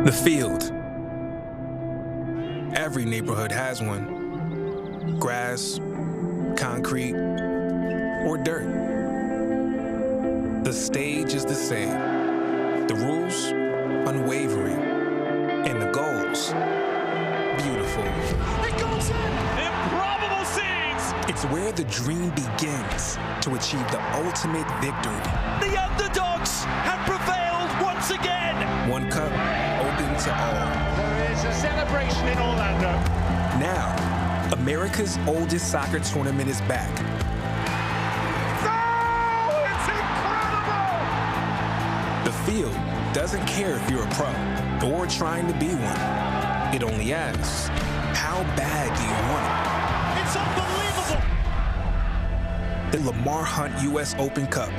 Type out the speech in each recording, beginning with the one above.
The field. Every neighborhood has one. Grass, concrete, or dirt. The stage is the same. The rules, unwavering. And the goals, beautiful. It goes in! Improbable scenes! It's where the dream begins to achieve the ultimate victory. The underdogs have prevailed once again! One cup, open to all. There is a celebration in Orlando. Now, America's oldest soccer tournament is back. Oh, it's incredible! The field doesn't care if you're a pro or trying to be one. It only asks, how bad do you want it? It's unbelievable! The Lamar Hunt U.S. Open Cup.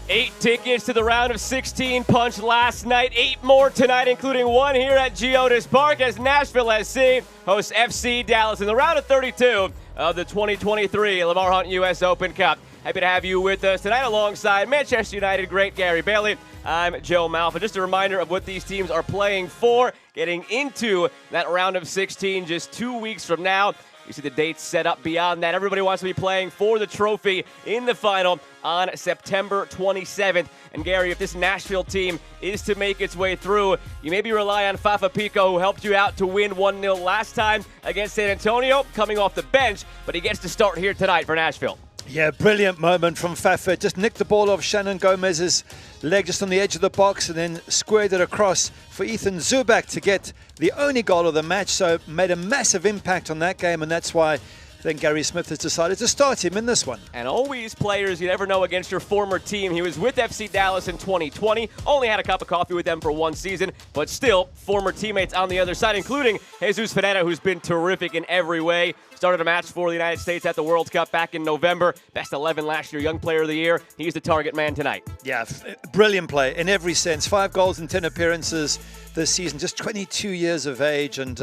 Eight tickets to the round of 16 punch last night. 8 more tonight, including one here at Geodis Park as Nashville SC hosts FC Dallas in the round of 32 of the 2023 Lamar Hunt U.S. Open Cup. Happy to have you with us tonight alongside Manchester United great Gary Bailey. I'm Joe Malfa. Just a reminder of what these teams are playing for, getting into that round of 16 just 2 weeks from now. You see the dates set up beyond that. Everybody wants to be playing for the trophy in the final on September 27th. And Gary, if this Nashville team is to make its way through, you maybe rely on Fafa Pico, who helped you out to win 1-0 last time against San Antonio, coming off the bench, but he gets to start here tonight for Nashville. Yeah, brilliant moment from Fafa. Just nicked the ball off Shannon Gomez's leg just on the edge of the box and then squared it across for Ethan Zubak to get the only goal of the match. So made a massive impact on that game, and that's why then Gary Smith has decided to start him in this one. And always players you never know against your former team. He was with FC Dallas in 2020, only had a cup of coffee with them for one season, but still former teammates on the other side, including Jesus Ferreira, who's been terrific in every way. Started a match for the United States at the World Cup back in November. Best 11 last year, Young Player of the Year. He's the target man tonight. Yeah, brilliant play in every sense. 5 goals in 10 appearances this season, just 22 years of age, and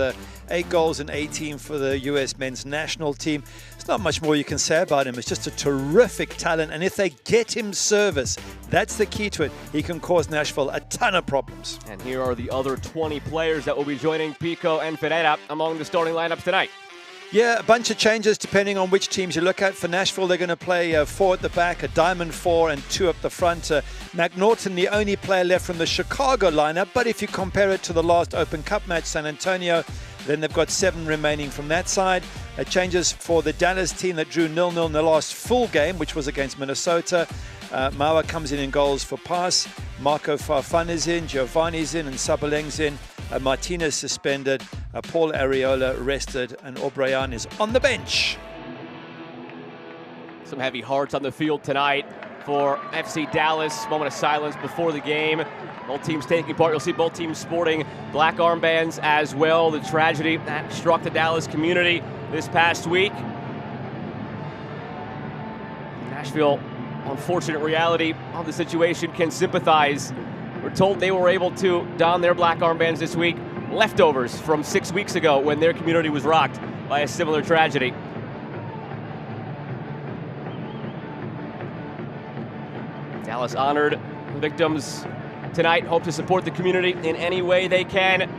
8 goals in 18 for the U.S. men's national team. There's not much more you can say about him. It's just a terrific talent, and if they get him service, that's the key to it. He can cause Nashville a ton of problems. And here are the other 20 players that will be joining Pico and Ferreira among the starting lineups tonight. Yeah, a bunch of changes depending on which teams you look at. For Nashville, they're going to play 4 at the back, a diamond 4 and 2 up the front. McNaughton, the only player left from the Chicago lineup, but if you compare it to the last Open Cup match, San Antonio, then they've got 7 remaining from that side. Changes for the Dallas team that drew 0-0 in the last full game, which was against Minnesota. Mawa comes in goals for Pass. Marco Farfan is in, Giovanni's in, and Sabaleng's in. Martinez suspended, Paul Areola rested, and O'Brien is on the bench. Some heavy hearts on the field tonight for FC Dallas. Moment of silence before the game. Both teams taking part. You'll see both teams sporting black armbands as well. The tragedy that struck the Dallas community this past week. Nashville, unfortunate reality of the situation, can sympathize. We're told they were able to don their black armbands this week. Leftovers from 6 weeks ago when their community was rocked by a similar tragedy. Dallas honored victims tonight. Hope to support the community in any way they can.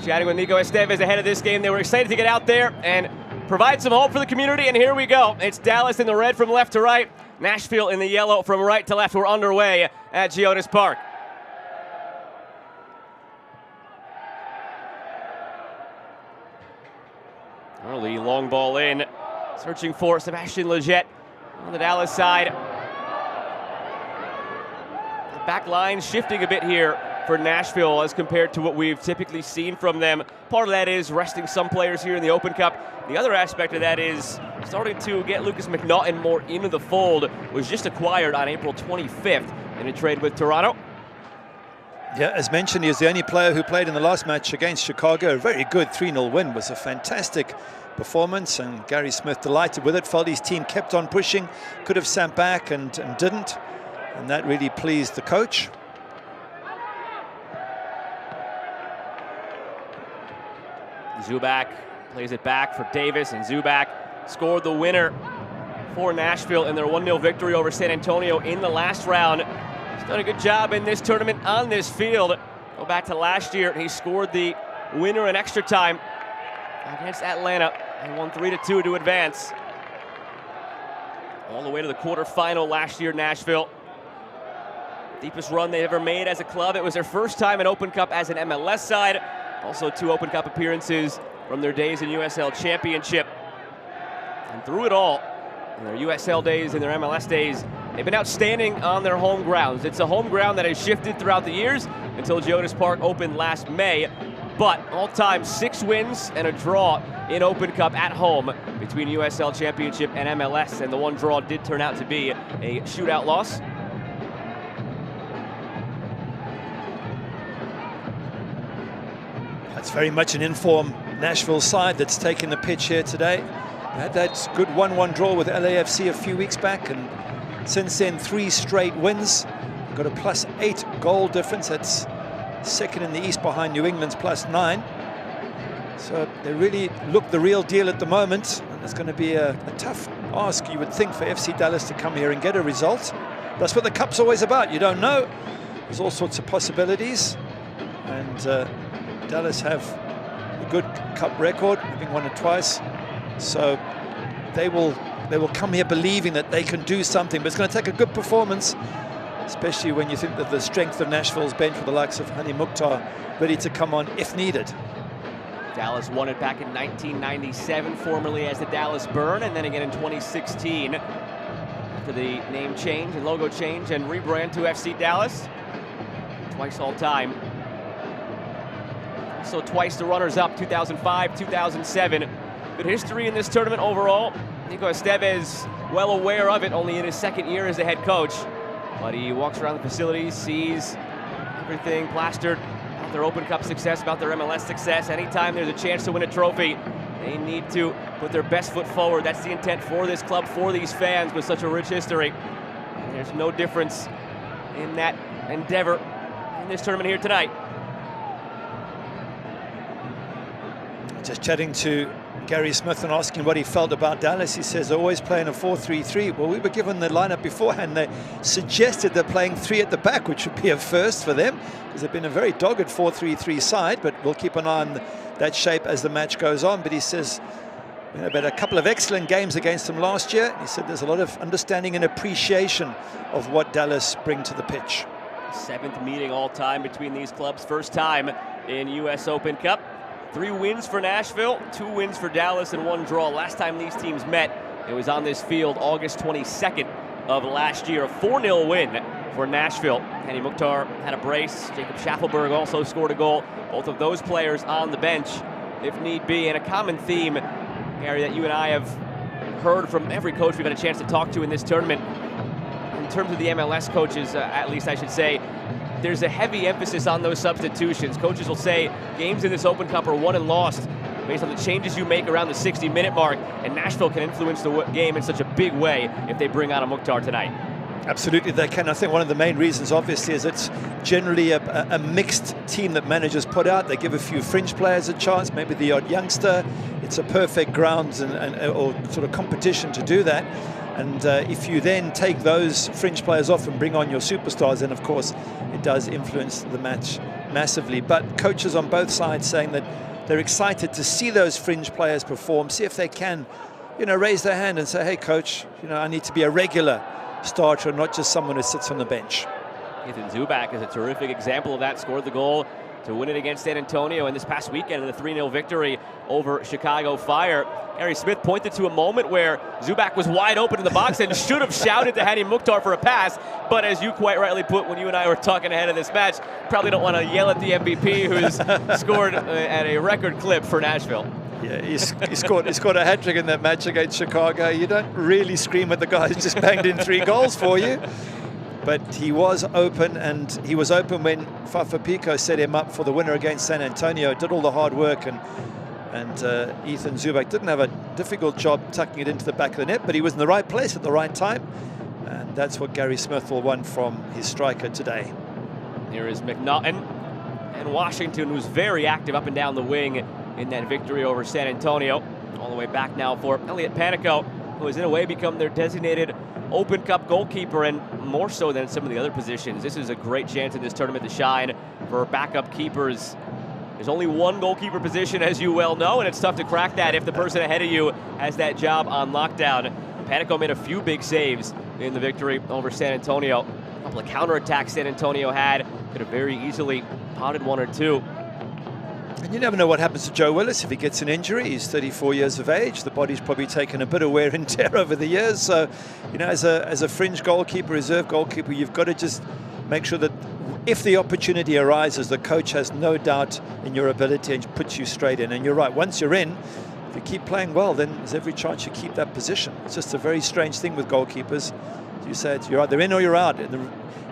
Chatting with Nico Estevez ahead of this game. They were excited to get out there and provide some hope for the community, and here we go. It's Dallas in the red from left to right. Nashville in the yellow from right to left. We're underway at Geodis Park. Early long ball in, searching for Sebastian Leggett on the Dallas side. The back line shifting a bit here for Nashville as compared to what we've typically seen from them. Part of that is resting some players here in the Open Cup. The other aspect of that is starting to get Lucas McNaughton more into the fold. Was just acquired on April 25th in a trade with Toronto. Yeah, as mentioned, he is the only player who played in the last match against Chicago. A very good 3-0 win. It was a fantastic performance, and Gary Smith delighted with it. Felt his team kept on pushing, could have sat back and didn't, and that really pleased the coach. Zubak plays it back for Davis, and Zubak scored the winner for Nashville in their 1-0 victory over San Antonio in the last round. He's done a good job in this tournament on this field. Go back to last year, he scored the winner in extra time against Atlanta and won 3-2 to advance. All the way to the quarterfinal last year, Nashville. Deepest run they ever made as a club. It was their first time in Open Cup as an MLS side. Also 2 Open Cup appearances from their days in USL Championship. And through it all, in their USL days and their MLS days, they've been outstanding on their home grounds. It's a home ground that has shifted throughout the years until Geodis Park opened last May. But all-time 6 wins and a draw in Open Cup at home between USL Championship and MLS. And the one draw did turn out to be a shootout loss. It's very much an informed Nashville side that's taken the pitch here today. They had that good 1-1 draw with LAFC a few weeks back, and since then 3 straight wins. Got a +8 goal difference. That's second in the East behind New England's +9. So they really look the real deal at the moment. And it's going to be a tough ask, you would think, for FC Dallas to come here and get a result. That's what the Cup's always about. You don't know. There's all sorts of possibilities. And Dallas have a good Cup record, having won it twice. So they will come here believing that they can do something. But it's going to take a good performance, especially when you think that the strength of Nashville's bench with the likes of Hani Mukhtar ready to come on if needed. Dallas won it back in 1997, formerly as the Dallas Burn, and then again in 2016 after the name change and logo change and rebrand to FC Dallas. Twice all time. Also twice the runners-up, 2005, 2007. Good history in this tournament overall. Nico Estevez, well aware of it, only in his second year as the head coach. But he walks around the facilities, sees everything plastered about their Open Cup success, about their MLS success. Anytime there's a chance to win a trophy, they need to put their best foot forward. That's the intent for this club, for these fans with such a rich history. And there's no difference in that endeavor in this tournament here tonight. Just chatting to Gary Smith and asking what he felt about Dallas. He says they're always playing a 4-3-3. Well, we were given the lineup beforehand. They suggested they're playing 3 at the back, which would be a first for them, because they've been a very dogged 4-3-3 side, but we'll keep an eye on that shape as the match goes on. But he says, you know, about a couple of excellent games against them last year. He said there's a lot of understanding and appreciation of what Dallas bring to the pitch. 7th meeting all time between these clubs, first time in US Open Cup. 3 wins for Nashville, 2 wins for Dallas, and 1 draw. Last time these teams met, it was on this field August 22nd of last year. A 4-0 win for Nashville. Hani Mukhtar had a brace. Jacob Schaffelberg also scored a goal. Both of those players on the bench, if need be. And a common theme, Gary, that you and I have heard from every coach we've had a chance to talk to in this tournament, in terms of the MLS coaches, at least I should say, there's a heavy emphasis on those substitutions. Coaches will say games in this Open Cup are won and lost based on the changes you make around the 60-minute mark, and Nashville can influence the game in such a big way if they bring on a Mukhtar tonight. Absolutely, they can. I think one of the main reasons, obviously, is it's generally a mixed team that managers put out. They give a few fringe players a chance, maybe the odd youngster. It's a perfect ground or sort of competition to do that. And if you then take those fringe players off and bring on your superstars, then of course it does influence the match massively. But coaches on both sides saying that they're excited to see those fringe players perform, see if they can, you know, raise their hand and say, hey coach, you know, I need to be a regular starter, not just someone who sits on the bench. Ethan Zubak is a terrific example of that. Scored the goal to win it against San Antonio, and this past weekend in the 3-0 victory over Chicago Fire. Harry Smith pointed to a moment where Zubak was wide open in the box and should have shouted to Hani Mukhtar for a pass, but as you quite rightly put when you and I were talking ahead of this match, probably don't want to yell at the MVP who's scored at a record clip for Nashville. Yeah, he scored a hat-trick in that match against Chicago. You don't really scream at the guy who's just banged in 3 goals for you. But he was open, and he was open when Fafa Pico set him up for the winner against San Antonio. Did all the hard work, and Ethan Zubak didn't have a difficult job tucking it into the back of the net, but he was in the right place at the right time. And that's what Gary Smith will want from his striker today. Here is McNaughton, and Washington was very active up and down the wing in that victory over San Antonio. All the way back now for Elliot Panico, who has in a way become their designated Open Cup goalkeeper, and more so than some of the other positions. This is a great chance in this tournament to shine for backup keepers. There's only one goalkeeper position, as you well know, and it's tough to crack that if the person ahead of you has that job on lockdown. Panico made a few big saves in the victory over San Antonio. A couple of counterattacks San Antonio had. Could have very easily potted one or two. And you never know what happens to Joe Willis if he gets an injury. He's 34 years of age. The body's probably taken a bit of wear and tear over the years. So, you know, as a fringe goalkeeper, reserve goalkeeper, you've got to just make sure that if the opportunity arises, the coach has no doubt in your ability and puts you straight in. And you're right, once you're in, if you keep playing well, then there's every chance you keep that position. It's just a very strange thing with goalkeepers. As you said, you're either in or you're out.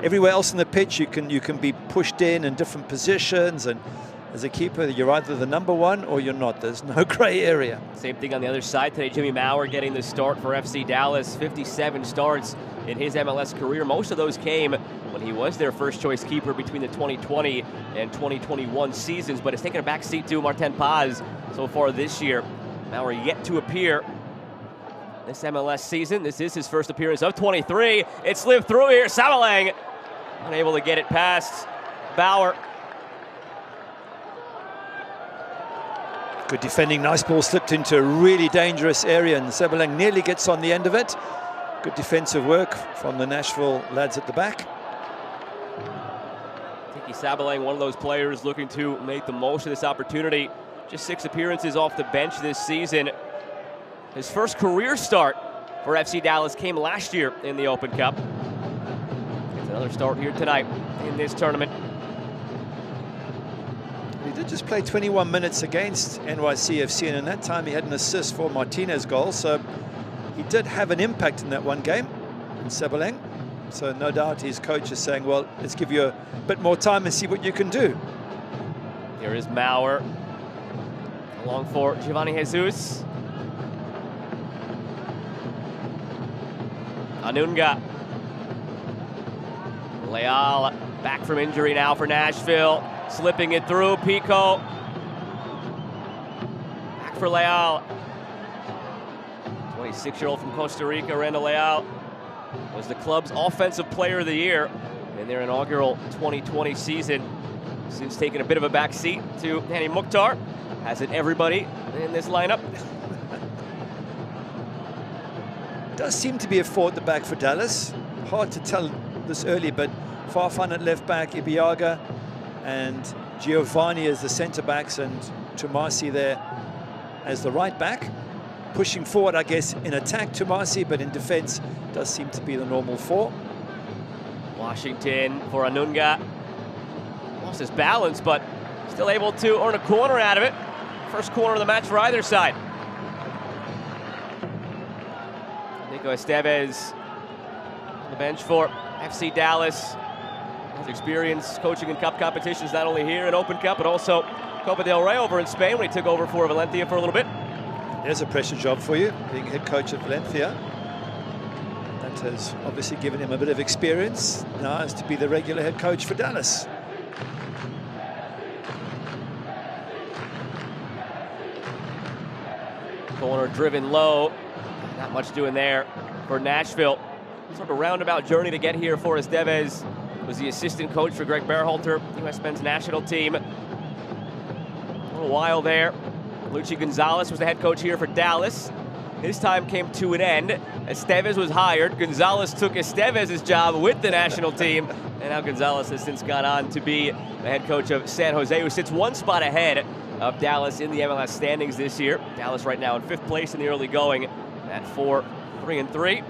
Everywhere else on the pitch, you can be pushed in different positions, and as a keeper, you're either the number one or you're not. There's no gray area. Same thing on the other side today. Jimmy Maurer getting the start for FC Dallas. 57 starts in his MLS career. Most of those came when he was their first choice keeper between the 2020 and 2021 seasons, but it's taken a back seat to Martin Paz so far this year. Maurer yet to appear this MLS season. This is his first appearance of 23. It slipped through here. Sabalang unable to get it past Bauer. Good defending, nice ball slipped into a really dangerous area, and Sabalang nearly gets on the end of it. Good defensive work from the Nashville lads at the back. Tiki Sabalang, one of those players looking to make the most of this opportunity. Just 6 appearances off the bench this season. His first career start for FC Dallas came last year in the Open Cup. It's another start here tonight in this tournament. He did just play 21 minutes against NYCFC, and in that time he had an assist for Martinez's goal, so he did have an impact in that one game in Sabalang. So no doubt his coach is saying, well, let's give you a bit more time and see what you can do. Here is Maurer along for Giovanni Jesus. Anunga. Leal back from injury now for Nashville. Slipping it through, Pico. Back for Leal. 26-year-old from Costa Rica, Randall Leal, was the club's Offensive Player of the Year in their inaugural 2020 season. Since taking a bit of a back seat to Hani Mukhtar. Hasn't everybody in this lineup? Does seem to be a four at the back for Dallas. Hard to tell this early, but Farfan at left back, Ibiaga and Giovanni as the centre backs, and Tomasi there as the right back. Pushing forward, I guess, in attack Tomasi, but in defense does seem to be the normal four. Washington for Anunga. Lost his balance, but still able to earn a corner out of it. First corner of the match for either side. Nico Estevez on the bench for FC Dallas. Has experience coaching in cup competitions, not only here in Open Cup, but also Copa del Rey over in Spain when he took over for Valencia for a little bit. There's a pressure job for you, being head coach at Valencia. That has obviously given him a bit of experience. Now is to be the regular head coach for Dallas. Corner driven low. Not much doing there for Nashville. Sort of a roundabout journey to get here for Estevez. Was the assistant coach for Greg Berhalter, U.S. men's national team. A little while there. Luchi Gonzalez was the head coach here for Dallas. His time came to an end. Estevez was hired. Gonzalez took Estevez's job with the national team. And now Gonzalez has since gone on to be the head coach of San Jose, who sits one spot ahead of Dallas in the MLS standings this year. Dallas right now in 5th place in the early going at 4-3-3.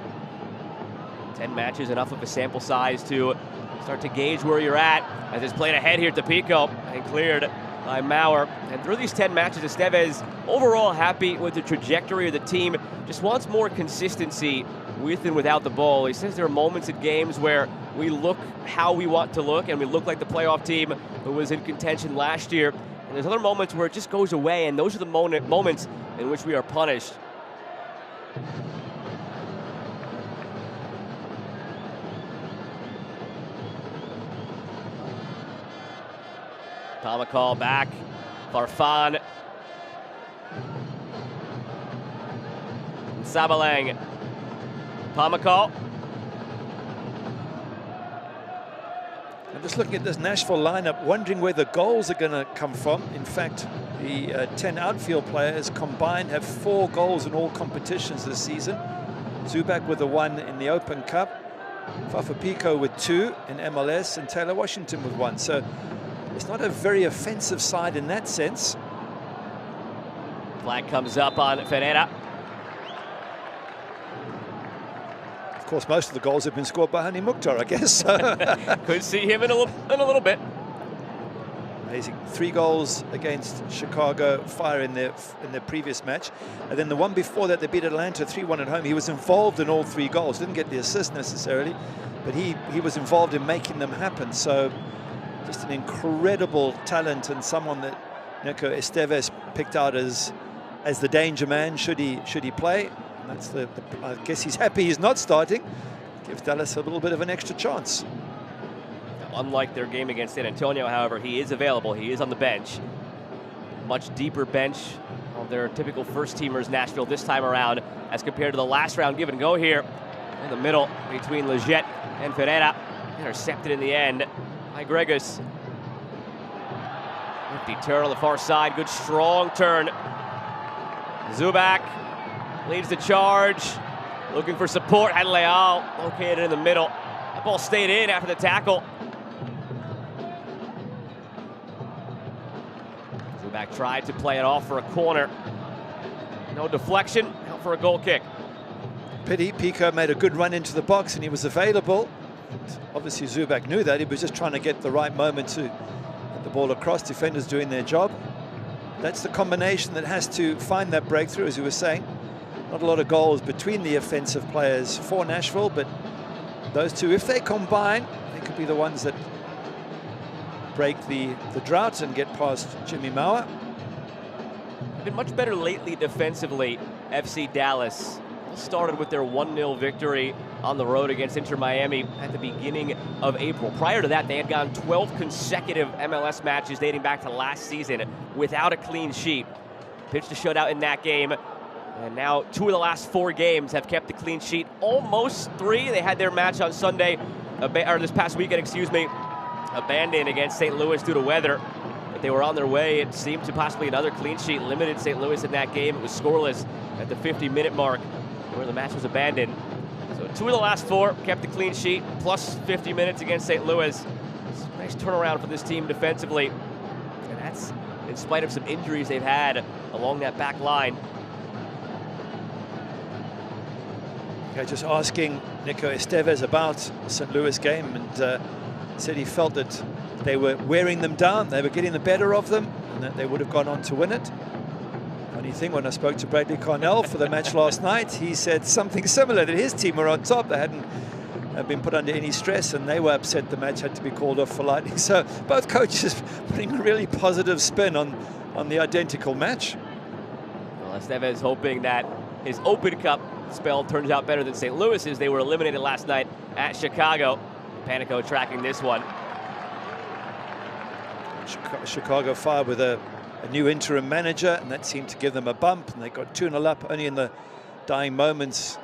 10 matches, enough of a sample size to start to gauge where you're at, as it's played ahead here to Pico and cleared by Maurer. And through these 10 matches, Estevez overall happy with the trajectory of the team, just wants more consistency with and without the ball. He says there are moments in games where we look how we want to look, and we look like the playoff team who was in contention last year. And there's other moments where it just goes away, and those are the moments in which we are punished. Tomakal back. Farfan. Sabalang. Pamacol. I'm just looking at this Nashville lineup, wondering where the goals are going to come from. In fact, the 10 outfield players combined have 4 goals in all competitions this season. Zubac with the 1 in the Open Cup, Fafa-Picault with 2 in MLS, and Taylor Washington with 1. So it's not a very offensive side in that sense. Flag comes up on Ferreira. Of course, most of the goals have been scored by Hani Mukhtar, I guess. Could see him in a little bit. Amazing. 3 goals against Chicago Fire in their previous match. And then the one before that, they beat Atlanta 3-1 at home. He was involved in all 3 goals. Didn't get the assist necessarily, but he was involved in making them happen. So just an incredible talent, and someone that Nico Esteves picked out as the danger man should he play. And that's I guess he's happy he's not starting. Gives Dallas a little bit of an extra chance. Unlike their game against San Antonio, however, he is available. He is on the bench. Much deeper bench of their typical first-teamers, Nashville, this time around, as compared to the last round. Give and go here in the middle between Leggett and Ferreira. Intercepted in the end by Gregus. Nifty turn on the far side. Good strong turn. Zubac leads the charge. Looking for support. Had Leal located in the middle. That ball stayed in after the tackle. Zubac tried to play it off for a corner. No deflection. Out for a goal kick. Pity. Pico made a good run into the box and he was available. Obviously Zubac knew that. He was just trying to get the right moment to get the ball across. Defenders doing their job. That's the combination that has to find that breakthrough, as you were saying. Not a lot of goals between the offensive players for Nashville, but those two, if they combine, they could be the ones that break the drought and get past Jimmy Mauer. Been much better lately defensively, FC Dallas. Started with their 1-0 victory on the road against Inter Miami at the beginning of April. Prior to that, they had gone 12 consecutive MLS matches dating back to last season without a clean sheet. Pitched a shutout in that game, and now 2 of the last 4 games have kept the clean sheet. Almost 3. They had their match on Sunday, or this past weekend, excuse me, abandoned against St. Louis due to weather. But they were on their way. It seemed to possibly another clean sheet limited St. Louis in that game. It was scoreless at the 50-minute mark, where the match was abandoned. So 2 of the last 4 kept the clean sheet, plus 50 minutes against St. Louis. It's a nice turnaround for this team defensively. And that's in spite of some injuries they've had along that back line. Okay, just asking Nico Esteves about the St. Louis game, and said he felt that they were wearing them down, they were getting the better of them, and that they would have gone on to win it. Funny thing, when I spoke to Bradley Cornell for the match last night, he said something similar, that his team were on top. They hadn't been put under any stress, and they were upset the match had to be called off for lightning. So both coaches putting a really positive spin on the identical match. Well, Esteves hoping that his Open Cup spell turns out better than St. Louis's. They were eliminated last night at Chicago. Panico tracking this one. Chicago Fire with a new interim manager, and that seemed to give them a bump, and they got 2-0 up. Only in the dying moments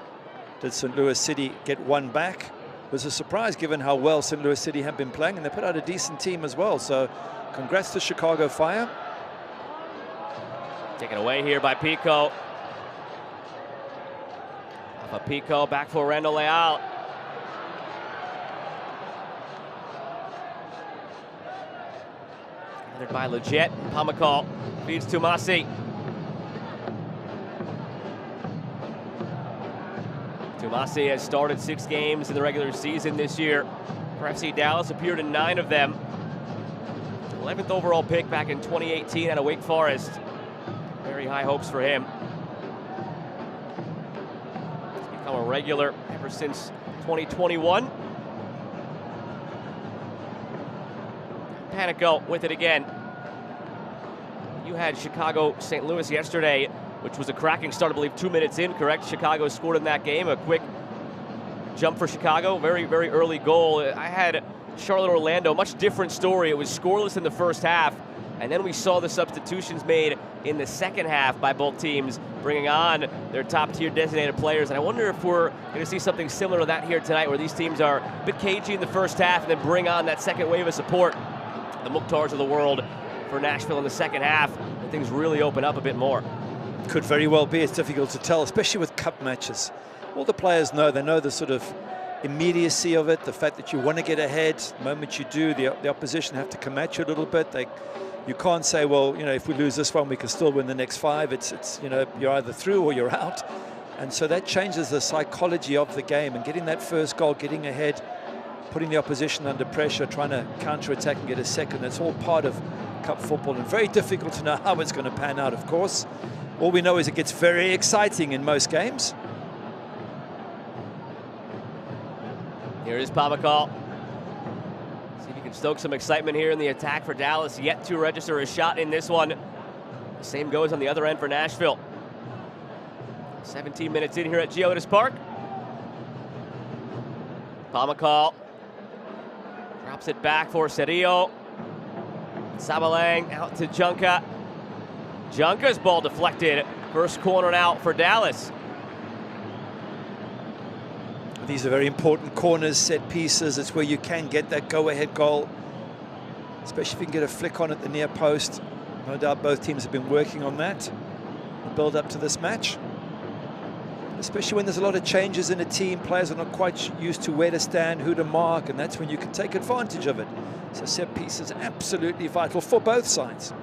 did St. Louis City get 1 back. It was a surprise given how well St. Louis City have been playing, and they put out a decent team as well. So congrats to Chicago Fire. Taken away here by Pico. Pico back for Randall Leal. Gathered by Leggett. Pamacol feeds to Masi. Tumasi has started 6 games in the regular season this year for FC Dallas, appeared in 9 of them. 11th overall pick back in 2018 out of Wake Forest. Very high hopes for him. He's become a regular ever since 2021. Panico with it again. You had Chicago St. Louis yesterday, which was a cracking start, I believe 2 minutes in, correct? Chicago scored in that game, a quick jump for Chicago, very, very early goal. I had Charlotte Orlando, much different story. It was scoreless in the first half, and then we saw the substitutions made in the second half by both teams, bringing on their top-tier designated players. And I wonder if we're going to see something similar to that here tonight, where these teams are a bit cagey in the first half and then bring on that second wave of support, the Mukhtars of the world, for Nashville in the second half, and things really open up a bit more. Could very well be. It's difficult to tell, especially with cup matches. All the players know. They know the sort of immediacy of it, the fact that you want to get ahead. The moment you do, the opposition have to come at you a little bit. You can't say, well, you know, if we lose this one, we can still win the next 5. It's you know, you're either through or you're out. And so that changes the psychology of the game. And getting that first goal, getting ahead, putting the opposition under pressure, trying to counter-attack and get a second, that's all part of cup football, and very difficult to know how it's going to pan out, of course. All we know is it gets very exciting in most games. Here is Pamukal. See if he can stoke some excitement here in the attack for Dallas. Yet to register a shot in this one. The same goes on the other end for Nashville. 17 minutes in here at Geodis Park. Pamukal drops it back for Cerillo. Sabalang out to Junka. Junka's ball deflected. First corner out for Dallas. These are very important corners, set pieces. It's where you can get that go-ahead goal, especially if you can get a flick on at the near post. No doubt both teams have been working on that, the build up to this match. Especially when there's a lot of changes in a team, players are not quite used to where to stand, who to mark, and that's when you can take advantage of it. So set piece is absolutely vital for both sides.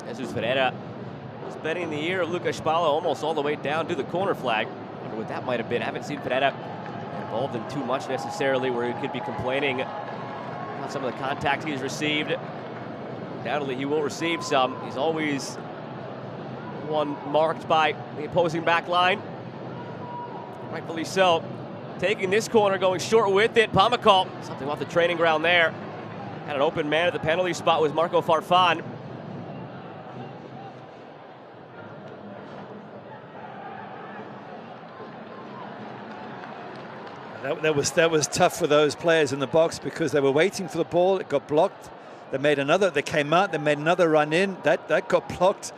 Jesus Ferreira is betting the ear of Lucas Spala almost all the way down to the corner flag. I wonder what that might have been. I haven't seen Ferreira involved in too much necessarily, where he could be complaining about some of the contact he's received. Undoubtedly, he will receive some. He's always one marked by the opposing back line. Rightfully so. Taking this corner, going short with it. Pamukal, something off the training ground there. Had an open man at the penalty spot was Marco Farfan. That was tough for those players in the box, because they were waiting for the ball. It got blocked. They came out, they made another run in. That got blocked.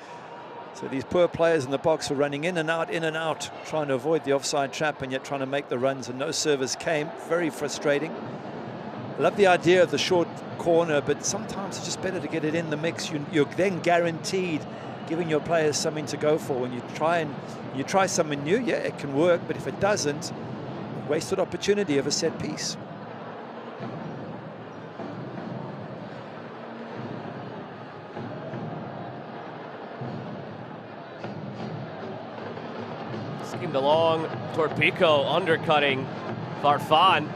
So these poor players in the box were running in and out, trying to avoid the offside trap and yet trying to make the runs, and no service came. Very frustrating. I love the idea of the short corner, but sometimes it's just better to get it in the mix. You're then guaranteed giving your players something to go for. When you try something new, yeah, it can work, but if it doesn't, wasted opportunity of a set piece. Schemed along toward Pico, undercutting Farfan.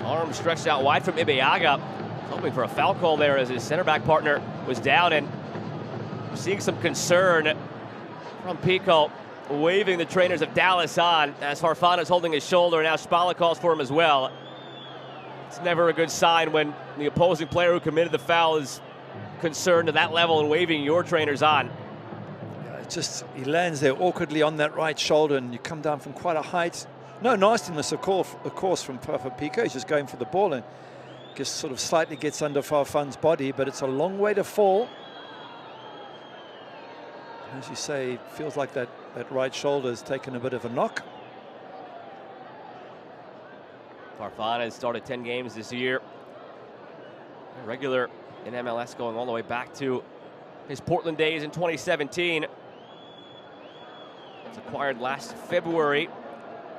Arm stretched out wide from Ibeaga, hoping for a foul call there as his center back partner was down, and seeing some concern from Pico, waving the trainers of Dallas on as Farfan is holding his shoulder, and now Spala calls for him as well. It's never a good sign when the opposing player who committed the foul is concerned to that level and waving your trainers on. He lands there awkwardly on that right shoulder, and you come down from quite a height. No nastiness, of course, from Pico. He's just going for the ball and just sort of slightly gets under Farfan's body, but it's a long way to fall. As you say, it feels like that right shoulder has taken a bit of a knock. Farfan has started 10 games this year. A regular in MLS, going all the way back to his Portland days in 2017. Was acquired last February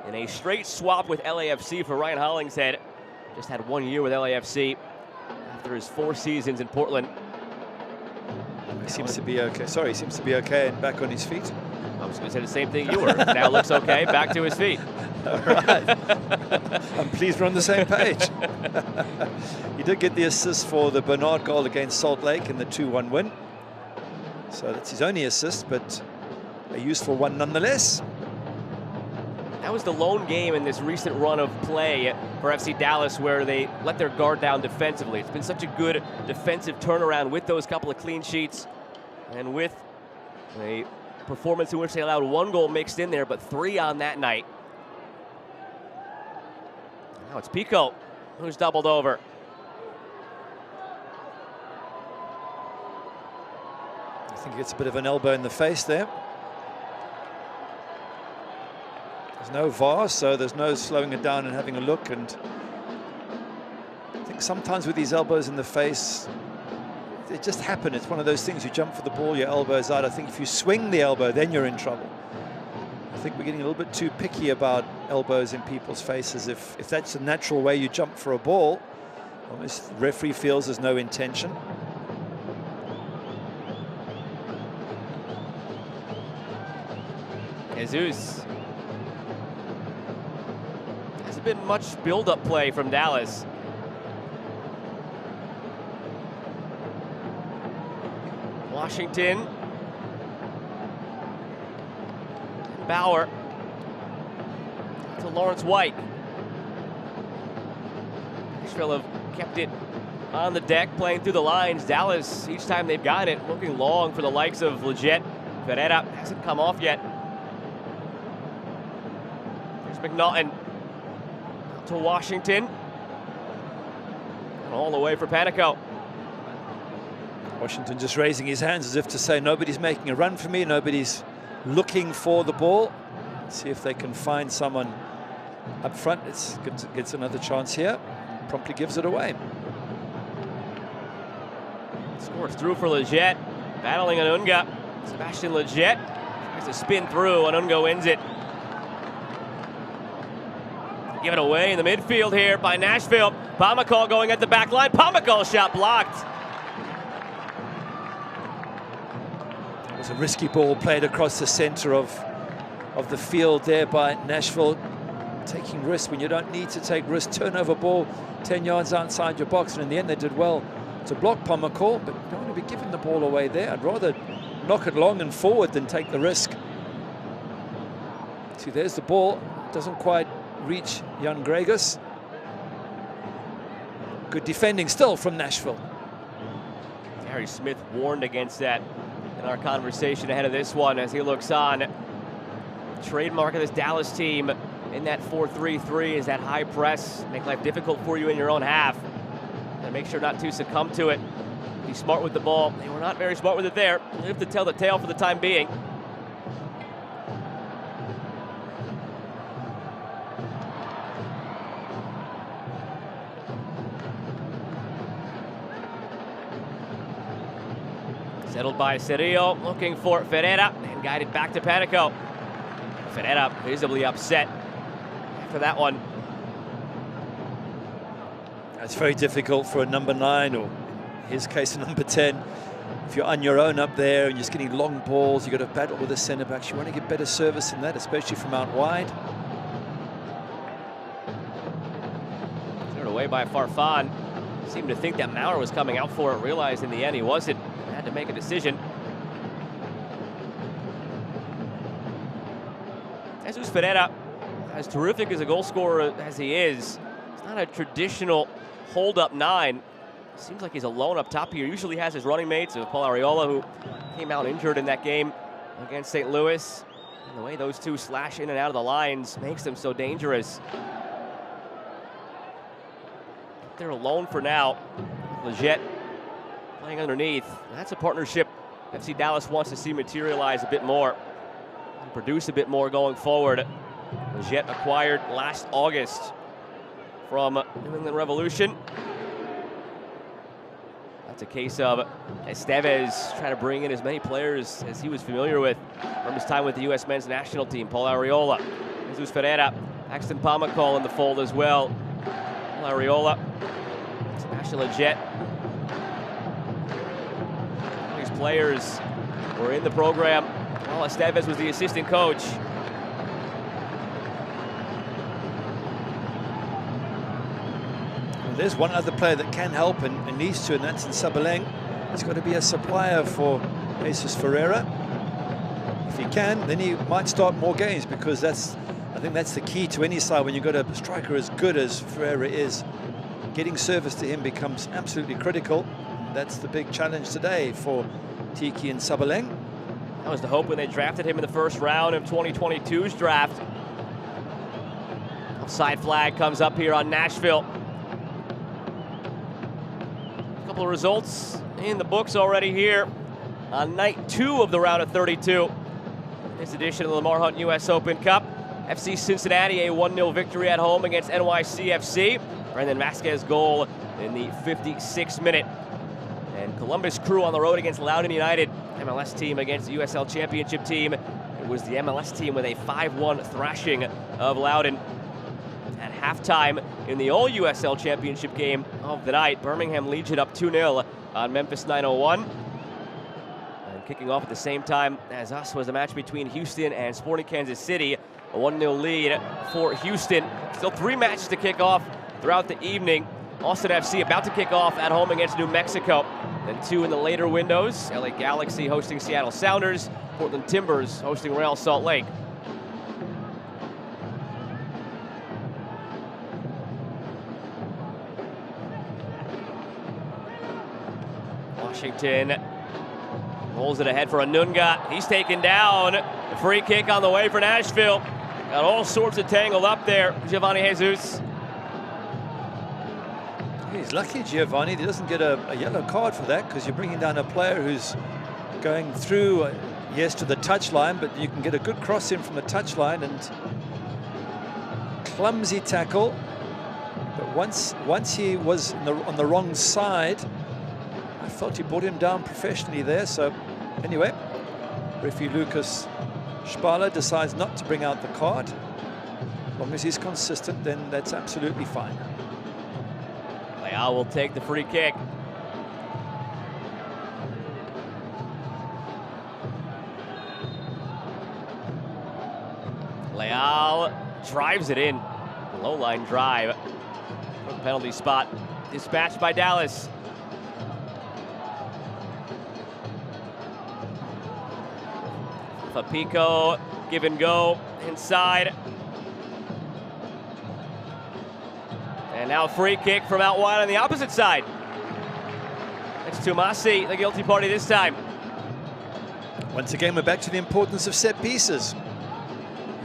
in a straight swap with LAFC for Ryan Hollingshead. Just had 1 year with LAFC after his 4 seasons in Portland. He seems to be okay. Sorry, he seems to be okay and back on his feet. I was going to say the same thing you were. Now looks okay, back to his feet. All right. I'm pleased we're on the same page. He did get the assist for the Bernard goal against Salt Lake in the 2-1 win. So that's his only assist, but a useful one nonetheless. That was the lone game in this recent run of play for FC Dallas where they let their guard down defensively. It's been such a good defensive turnaround with those couple of clean sheets and with a performance in which they allowed 1 goal mixed in there, but 3 on that night. Now it's Pico who's doubled over. think he gets a bit of an elbow in the face there. There's no VAR, so there's no slowing it down and having a look. And I think sometimes with these elbows in the face, they just happen. It's one of those things. You jump for the ball, your elbow's out. I think if you swing the elbow, then you're in trouble. I think we're getting a little bit too picky about elbows in people's faces. If that's the natural way you jump for a ball, almost the referee feels there's no intention. Jesus. Hasn't been much build-up play from Dallas. Washington. Bauer to Lawrence White. Nashville have kept it on the deck, playing through the lines. Dallas, each time they've got it, looking long for the likes of Leggett. Ferreira hasn't come off yet. There's McNaughton to Washington. And all the way for Panico. Washington just raising his hands as if to say, nobody's making a run for me, nobody's looking for the ball. See if they can find someone up front. Gets another chance here. Promptly gives it away. Scores through for Leggett. Battling Anunga. Sebastian Leggett tries to spin through. Anunga wins it. Give it away in the midfield here by Nashville. Pamacol going at the back line. Pamacol shot blocked. It was a risky ball played across the center of the field there by Nashville. Taking risks when you don't need to take risks. Turnover ball 10 yards outside your box, and in the end they did well to block Pamacol, but you don't want to be giving the ball away there. I'd rather knock it long and forward than take the risk. See, there's the ball. Doesn't quite reach Jan Gregus. Good defending still from Nashville. Harry Smith warned against that in our conversation ahead of this one as he looks on. Trademark of this Dallas team in that 4-3-3 is that high press. Make life difficult for you in your own half. And make sure not to succumb to it. Be smart with the ball. They were not very smart with it there. Live to tell the tale for the time being. Settled by Cerrillo, looking for Ferreira, and guided back to Panico. Ferreira visibly upset after that one. It's very difficult for a number 9, or in his case a number 10. If you're on your own up there and you're just getting long balls, you've got to battle with the centre backs. You want to get better service than that, especially from out wide. Cleared away by Farfan. Seemed to think that Maurer was coming out for it, realized in the end he wasn't. Had to make a decision. Jesus Ferreira, as terrific as a goal scorer as he is, it's not a traditional hold-up 9. Seems like he's alone up top here. Usually has his running mates of Paul Arriola, who came out injured in that game against St. Louis. And the way those two slash in and out of the lines makes them so dangerous. They're alone for now. Leggett playing underneath. That's a partnership FC Dallas wants to see materialize a bit more and produce a bit more going forward. Leggett acquired last August from New England Revolution. That's a case of Estevez trying to bring in as many players as he was familiar with from his time with the U.S. men's national team. Paul Arriola, Jesus Ferreira, Axton Pamacol in the fold as well. Paul Arriola, Sebastian Leggett. These players were in the program while Estevez was the assistant coach. There's one other player that can help and needs to, and that's in Sabaleng. He's got to be a supplier for Jesus Ferreira. If he can, then he might start more games, because I think that's the key to any side when you've got a striker as good as Ferreira is. Getting service to him becomes absolutely critical. That's the big challenge today for Tiki and Sabaleng. That was the hope when they drafted him in the first round of 2022's draft. Offside flag comes up here on Nashville. A couple of results in the books already here on night 2 of the round of 32. This edition of the Lamar Hunt U.S. Open Cup. FC Cincinnati, a 1-0 victory at home against NYCFC. Brendan Vasquez goal in the 56th minute. And Columbus Crew on the road against Loudoun United, MLS team against the USL Championship team. It was the MLS team with a 5-1 thrashing of Loudoun. At halftime in the All-USL Championship game of the night, Birmingham leads it up 2-0 on Memphis 901. And kicking off at the same time as us was a match between Houston and Sporting Kansas City. A 1-0 lead for Houston. Still 3 matches to kick off throughout the evening. Austin FC about to kick off at home against New Mexico. Then 2 in the later windows. LA Galaxy hosting Seattle Sounders. Portland Timbers hosting Real Salt Lake. Washington rolls it ahead for Anunga. He's taken down. The free kick on the way for Nashville. Got all sorts of tangled up there. Giovanni Jesus. He's lucky, Giovanni. He doesn't get a yellow card for that, because you're bringing down a player who's going through, yes, to the touchline, but you can get a good cross in from the touchline, and clumsy tackle. But once he was on the wrong side, I felt he brought him down professionally there. So anyway, referee Lucas Spala decides not to bring out the card. As long as he's consistent, then that's absolutely fine. Leal will take the free kick. Leal drives it in. Low line drive from the penalty spot. Dispatched by Dallas. Fapico, give and go inside. And now a free kick from out wide on the opposite side. It's Tumasi, the guilty party this time. Once again, we're back to the importance of set pieces.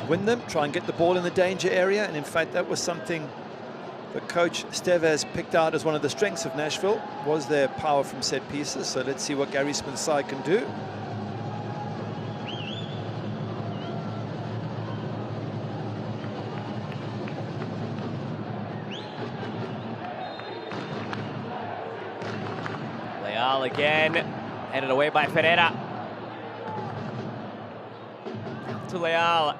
Win them, try and get the ball in the danger area, and in fact that was something that Coach Steves picked out as one of the strengths of Nashville, was their power from set pieces. So let's see what Gary Smith's side can do. Leal again, headed away by Ferreira. To Leal.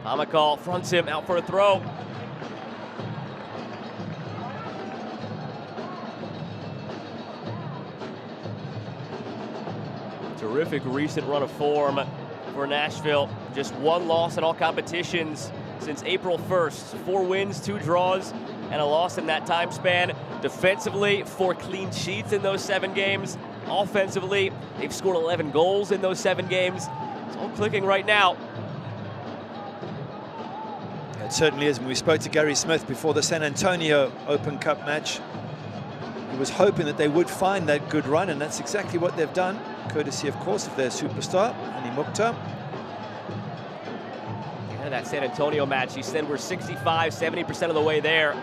Pamakal fronts him out for a throw. Terrific recent run of form for Nashville. Just 1 loss in all competitions since April 1st. 4 wins, 2 draws, and a loss in that time span. Defensively, 4 clean sheets in those 7 games. Offensively, they've scored 11 goals in those 7 games. It's all clicking right now. It certainly is. When we spoke to Gary Smith before the San Antonio Open Cup match, he was hoping that they would find that good run, and that's exactly what they've done, courtesy, of course, of their superstar, Hani Mukhtar. And that San Antonio match, he said we're 65, 70% of the way there.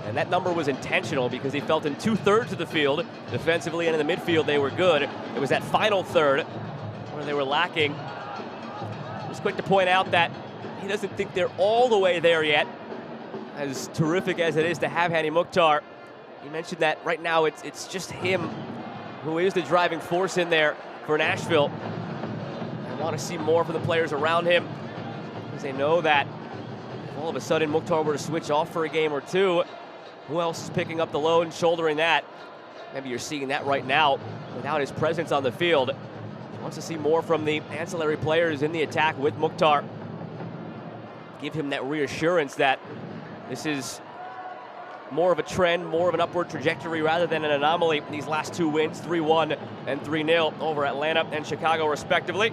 And that number was intentional because he felt in 2/3 of the field, defensively and in the midfield, they were good. It was that final third where they were lacking. He was quick to point out that he doesn't think they're all the way there yet. As terrific as it is to have Hani Mukhtar, he mentioned that right now it's just him who is the driving force in there for Nashville. I want to see more from the players around him, because they know that if all of a sudden Mukhtar were to switch off for a game or 2, who else is picking up the load and shouldering that? Maybe you're seeing that right now without his presence on the field. He wants to see more from the ancillary players in the attack with Mukhtar. Give him that reassurance that this is more of a trend, more of an upward trajectory rather than an anomaly. These last 2 wins, 3-1 and 3-0 over Atlanta and Chicago respectively.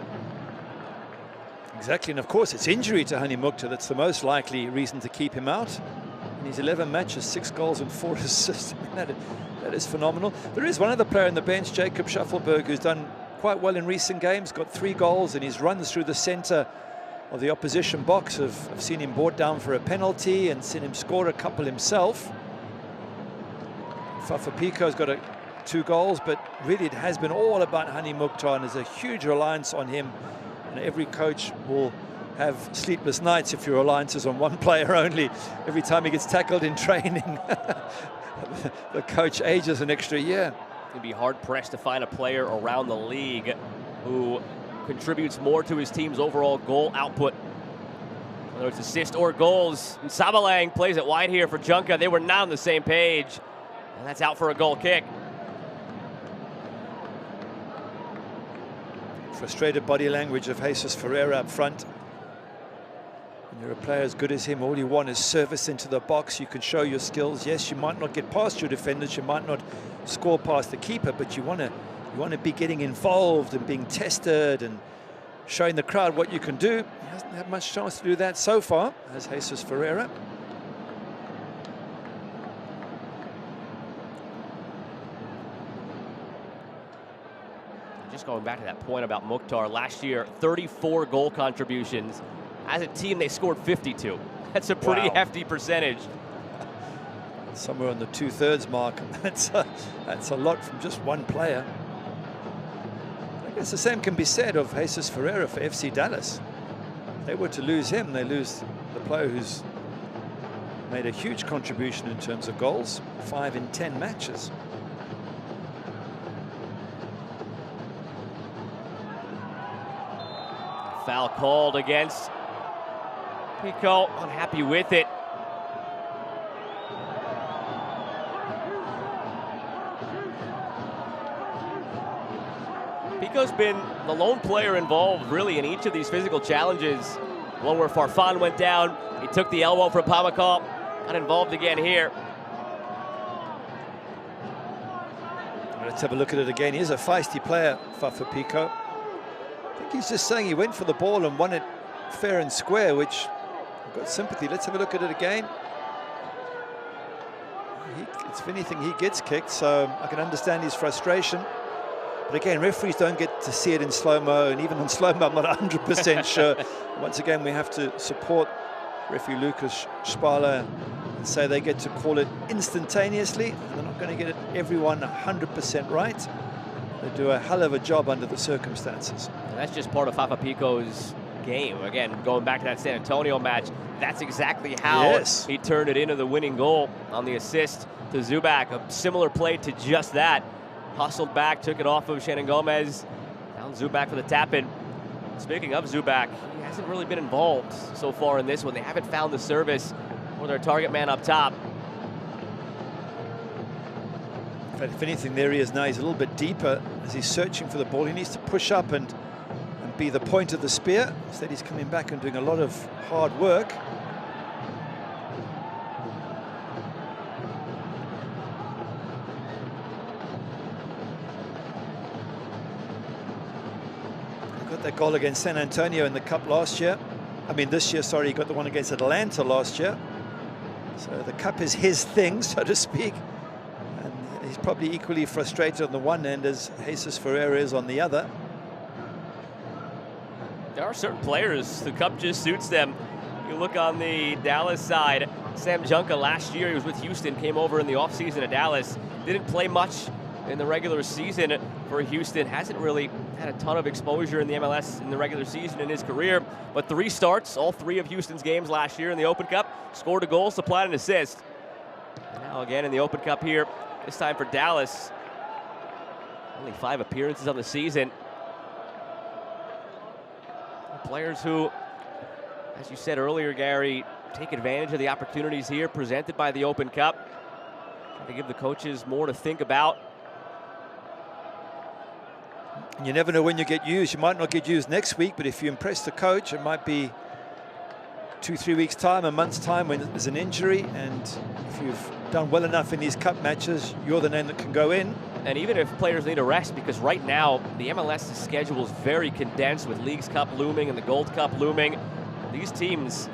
Exactly, and of course it's injury to Hani Mukhtar that's the most likely reason to keep him out. In his 11 matches, 6 goals and 4 assists. That is phenomenal. There is one other player on the bench, Jacob Schaffelberg, who's done quite well in recent games, got 3 goals, and his runs through the center of the opposition box. I've seen him brought down for a penalty and seen him score a couple himself. Fafa Pico's got a 2 goals, but really it has been all about Hani Mukhtar, and there's a huge reliance on him. And every coach will have sleepless nights if your reliance is on one player only. Every time he gets tackled in training, the coach ages an extra year. It'd be hard-pressed to find a player around the league who contributes more to his team's overall goal output, whether it's assists or goals. And Sabalang plays it wide here for Junka. They were not on the same page, and that's out for a goal kick. Frustrated body language of Jesus Ferreira up front. When you're a player as good as him, all you want is service into the box. You can show your skills. Yes, you might not get past your defenders, you might not score past the keeper, but you want to be getting involved and being tested and showing the crowd what you can do. He hasn't had much chance to do that so far, as Jesus Ferreira. Just going back to that point about Mukhtar, last year, 34 goal contributions. As a team, they scored 52. That's a pretty hefty percentage. Somewhere on the 2/3 mark. That's a lot from just one player. I guess the same can be said of Jesus Ferreira for FC Dallas. If they were to lose him, they lose the player who's made a huge contribution in terms of goals, 5 in 10 matches. Foul called against Pico, unhappy with it. Pico's been the lone player involved really in each of these physical challenges. One where Farfan went down, he took the elbow from Pamukal, got involved again here. Let's have a look at it again. He's a feisty player, Fafa Pico. I think he's just saying he went for the ball and won it fair and square, which I've got sympathy. Let's have a look at it again. If anything, he gets kicked, so I can understand his frustration. But again, referees don't get to see it in slow-mo, and even in slow-mo, I'm not 100% sure. Once again, we have to support referee Lucas Spala and say they get to call it instantaneously. They're not going to get it everyone 100% right. They do a hell of a job under the circumstances. And that's just part of Fafa Pico's game. Again, going back to that San Antonio match, that's exactly how he turned it into the winning goal on the assist to Zubak. A similar play to just that. Hustled back, took it off of Shannon Gomez. Down Zubak for the tap-in. Speaking of Zubak, he hasn't really been involved so far in this one. They haven't found the service or their target man up top. If anything, there he is now. He's a little bit deeper as he's searching for the ball. He needs to push up and be the point of the spear. Instead, he's coming back and doing a lot of hard work. He got that goal against San Antonio in the Cup last year. I mean, this year, sorry, he got the one against Atlanta last year. So the Cup is his thing, so to speak. He's probably equally frustrated on the one end as Jesus Ferreira is on the other. There are certain players, the Cup just suits them. You look on the Dallas side, Sam Junka last year, he was with Houston, came over in the offseason to Dallas. Didn't play much in the regular season for Houston. Hasn't really had a ton of exposure in the MLS in the regular season in his career. But 3 starts, all 3 of Houston's games last year in the Open Cup. Scored a goal, supplied an assist. And now again in the Open Cup here. This time for Dallas. Only 5 appearances on the season. Players who, as you said earlier, Gary, take advantage of the opportunities here presented by the Open Cup. Try to give the coaches more to think about. You never know when you get used. You might not get used next week, but if you impress the coach, it might be 2-3 weeks' time, a month's time when there's an injury, and if you've done well enough in these Cup matches, you're the name that can go in. And even if players need a rest, because right now the MLS's schedule is very condensed with Leagues Cup looming and the Gold Cup looming. These teams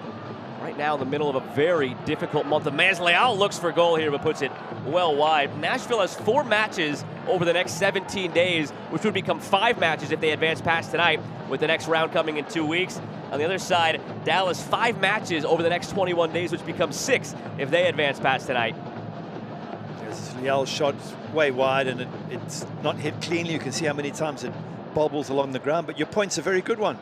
right now in the middle of a very difficult month. Leal looks for a goal here, but puts it well wide. Nashville has 4 matches over the next 17 days, which would become 5 matches if they advance past tonight, with the next round coming in 2 weeks. On the other side, Dallas 5 matches over the next 21 days, which becomes 6 if they advance past tonight. Liel's shot way wide, and it's not hit cleanly. You can see how many times it bobbles along the ground. But your point's a very good one,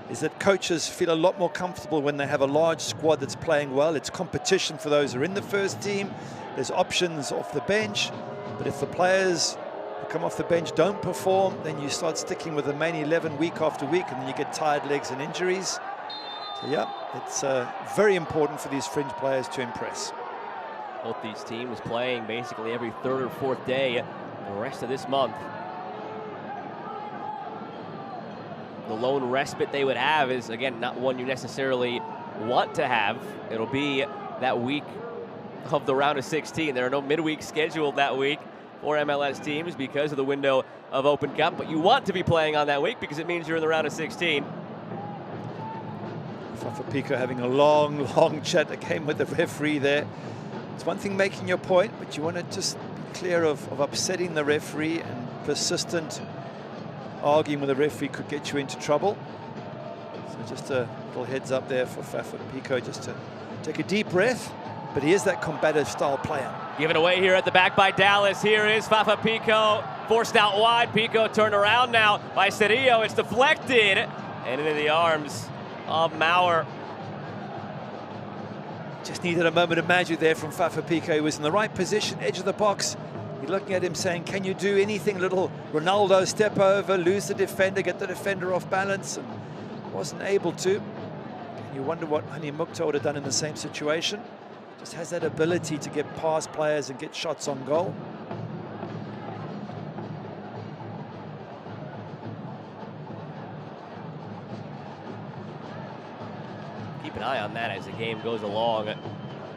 is that coaches feel a lot more comfortable when they have a large squad that's playing well. It's competition for those who are in the first team. There's options off the bench. But if the players who come off the bench don't perform, then you start sticking with the main 11 week after week, and then you get tired legs and injuries. So yeah, it's very important for these fringe players to impress. Both these teams playing basically every third or fourth day the rest of this month. The lone respite they would have is, again, not one you necessarily want to have. It'll be that week of the round of 16. There are no midweek scheduled that week for MLS teams because of the window of Open Cup, but you want to be playing on that week because it means you're in the round of 16. Fafapico having a long chat again with the referee there. It's one thing making your point, but you want to just be clear of upsetting the referee, and persistent arguing with the referee could get you into trouble. So just a little heads up there for Fafapico, just to take a deep breath. But he is that combative style player. Given away here at the back by Dallas. Here is Fafapico, forced out wide. Pico turned around now by Cedillo. It's deflected and into the arms of Maurer. Just needed a moment of magic there from Fafapico. He was in the right position, edge of the box. You're looking at him saying, can you do anything? Little Ronaldo step over, lose the defender, get the defender off balance, and wasn't able to. And you wonder what Hani Mukhtar would have done in the same situation. Just has that ability to get past players and get shots on goal. Keep an eye on that as the game goes along.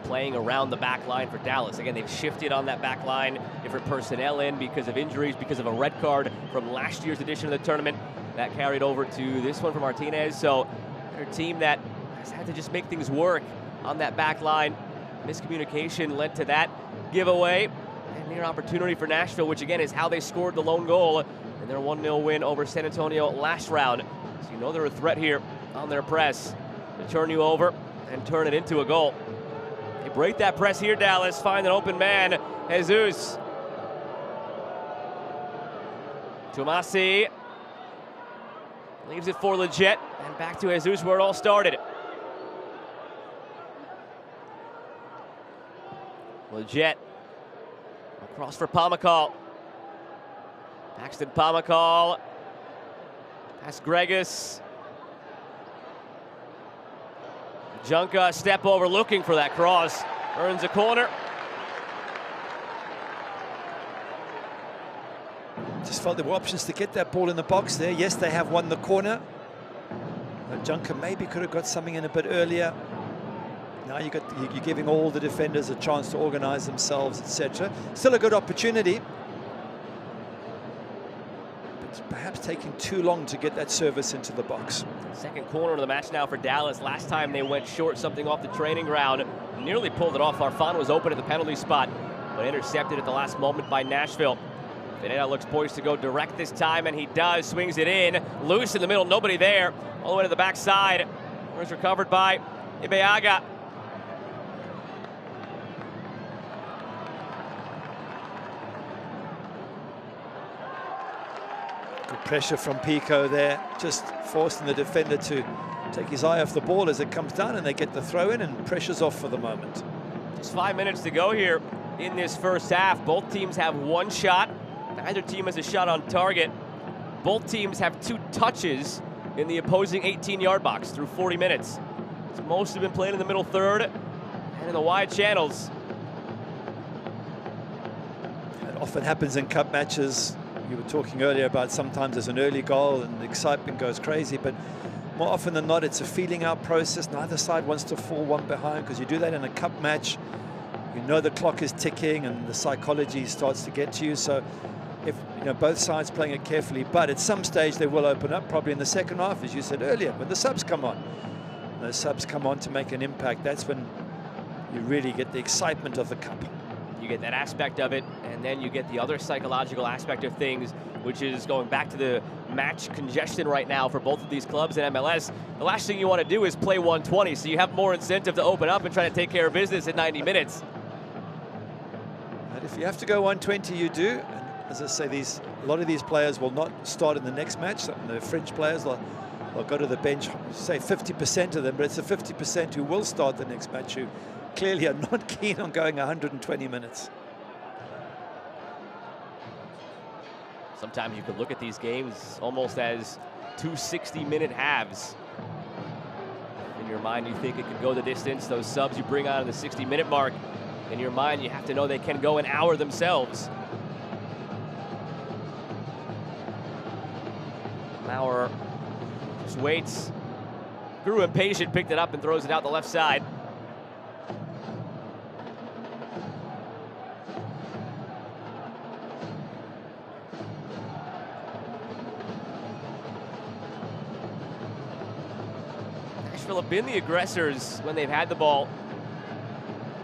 Playing around the back line for Dallas. Again, they've shifted on that back line, different personnel in because of injuries, because of a red card from last year's edition of the tournament. That carried over to this one for Martinez. So they're a team that has had to just make things work on that back line. Miscommunication led to that giveaway. And near opportunity for Nashville, which again is how they scored the lone goal in their 1-0 win over San Antonio last round. So you know they're a threat here on their press to turn you over and turn it into a goal. They break that press here, Dallas. Find an open man, Jesus. Tomasi leaves it for Leggett, and back to Jesus where it all started. Leggett across for Pamakal. Paxton Pamakal. Past Gregus. Junka step over looking for that cross. Earns a corner. Just felt there were options to get that ball in the box there. Yes, they have won the corner. But Junka maybe could have got something in a bit earlier. Now you're giving all the defenders a chance to organize themselves, etc. Still a good opportunity. But perhaps taking too long to get that service into the box. Second corner of the match now for Dallas. Last time they went short, something off the training ground. Nearly pulled it off. Farfan was open at the penalty spot, but intercepted at the last moment by Nashville. Pineda looks poised to go direct this time, and he does. Swings it in. Loose in the middle, nobody there. All the way to the backside. Where it's recovered by Ibeaga. Good pressure from Pico there, just forcing the defender to take his eye off the ball as it comes down, and they get the throw in, and pressure's off for the moment. Just 5 minutes to go here in this first half. Both teams have one shot. Neither team has a shot on target. Both teams have 2 touches in the opposing 18-yard box through 40 minutes. So most have been played in the middle third and in the wide channels. It often happens in cup matches. You were talking earlier about sometimes there's an early goal and the excitement goes crazy, but more often than not, it's a feeling out process. Neither side wants to fall one behind, because you do that in a cup match. You know the clock is ticking and the psychology starts to get to you. So if both sides playing it carefully, but at some stage they will open up, probably in the second half, as you said earlier, when the subs come on. When those subs come on to make an impact, that's when you really get the excitement of the cup. You get that aspect of it, and then you get the other psychological aspect of things, which is going back to the match congestion right now for both of these clubs in MLS. The last thing you want to do is play 120, so you have more incentive to open up and try to take care of business in 90 minutes. And if you have to go 120, you do. And as I say, a lot of these players will not start in the next match. The French players, they'll go to the bench, say 50% of them, but it's the 50% who will start the next match who clearly are not keen on going 120 minutes. Sometimes you could look at these games almost as 2 60-minute halves. In your mind, you think it could go the distance. Those subs you bring on at the 60-minute mark, in your mind, you have to know they can go an hour themselves. Maurer just waits. Grew impatient, picked it up and throws it out the left side. Nashville have been the aggressors when they've had the ball.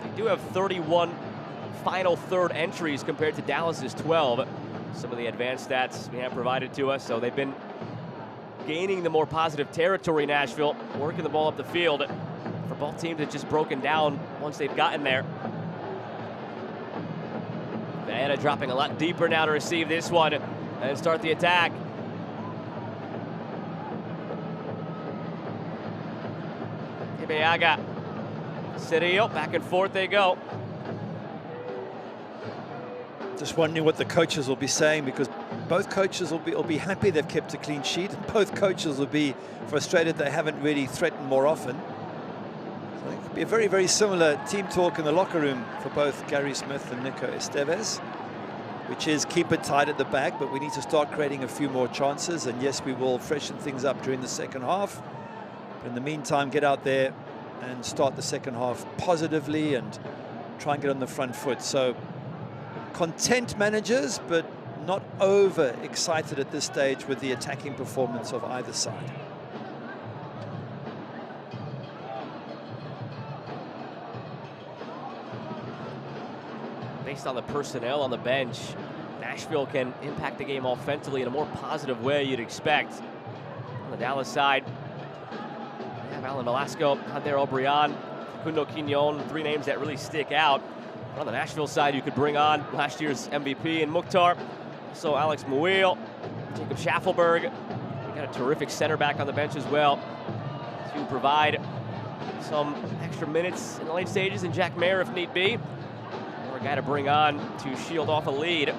They do have 31 final third entries compared to Dallas's 12. Some of the advanced stats we have provided to us, so they've been gaining the more positive territory, Nashville, working the ball up the field. For both teams, it's just broken down once they've gotten there. Vanna dropping a lot deeper now to receive this one and start the attack. Ibeaga, Cirillo, back and forth they go. Just wondering what the coaches will be saying, because both coaches will be happy they've kept a clean sheet. Both coaches will be frustrated they haven't really threatened more often. So it could be a very, very similar team talk in the locker room for both Gary Smith and Nico Estevez, which is keep it tight at the back, but we need to start creating a few more chances. And yes, we will freshen things up during the second half. But in the meantime, get out there and start the second half positively and try and get on the front foot. So content managers, but not over excited at this stage with the attacking performance of either side. Based on the personnel on the bench, Nashville can impact the game offensively in a more positive way you'd expect. On the Dallas side, we have Alan Velasco, Javier O'Brien, Kundo Quignon, three names that really stick out. But on the Nashville side, you could bring on last year's MVP in Mukhtar, also Alex Muil, Jacob Schaffelberg. We got a terrific center back on the bench as well to provide some extra minutes in the late stages, and Jack Mayer if need be. Or a guy to bring on to shield off a lead.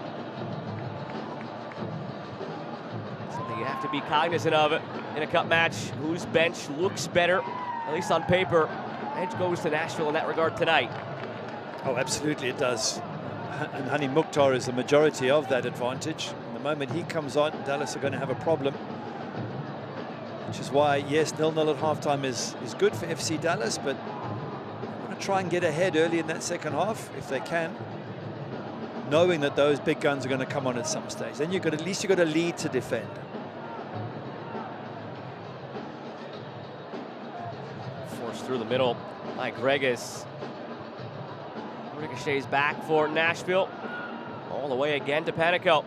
Something you have to be cognizant of in a cup match. Whose bench looks better, at least on paper. Edge goes to Nashville in that regard tonight. Oh, absolutely it does. And Hani Mukhtar is the majority of that advantage. And the moment he comes on, Dallas are going to have a problem. Which is why, yes, 0-0 at halftime is good for FC Dallas, but they want to try and get ahead early in that second half, if they can, knowing that those big guns are going to come on at some stage. Then at least you've got a lead to defend. Forced through the middle by Gregus. Ricochets back for Nashville. All the way again to Panico.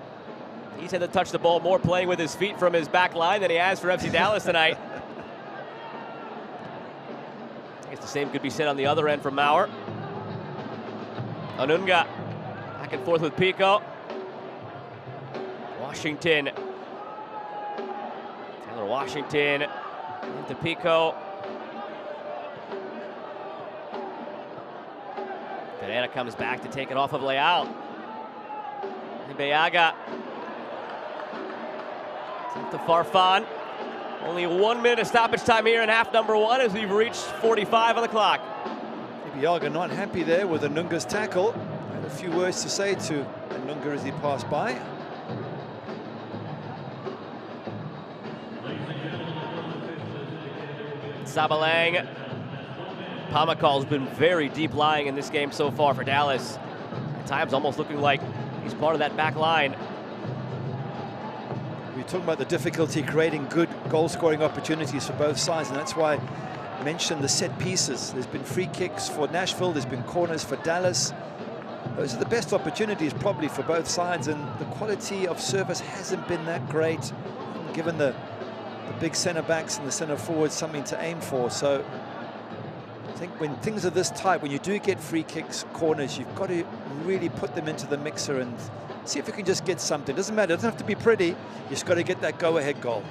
He's had to touch the ball more playing with his feet from his back line than he has for FC Dallas tonight. I guess the same could be said on the other end from Maurer. Anunga back and forth with Pico. Washington. Taylor Washington into Pico. Pereira comes back to take it off of Leal. Ibeaga to Farfan. Only 1 minute of stoppage time here in half number one as we've reached 45 on the clock. Ibeaga not happy there with Anunga's tackle. Had a few words to say to Anunga as he passed by. Sabalang. Pamakal's been very deep lying in this game so far for Dallas. At times almost looking like he's part of that back line. We're talking about the difficulty creating good goal-scoring opportunities for both sides, and that's why I mentioned the set pieces. There's been free kicks for Nashville, there's been corners for Dallas. Those are the best opportunities probably for both sides, and the quality of service hasn't been that great, given the big centre backs and the centre forwards something to aim for. So I think when things are this tight, when you do get free kicks, corners, you've got to really put them into the mixer and see if you can just get something. Doesn't matter, it doesn't have to be pretty. You just got to get that go-ahead goal.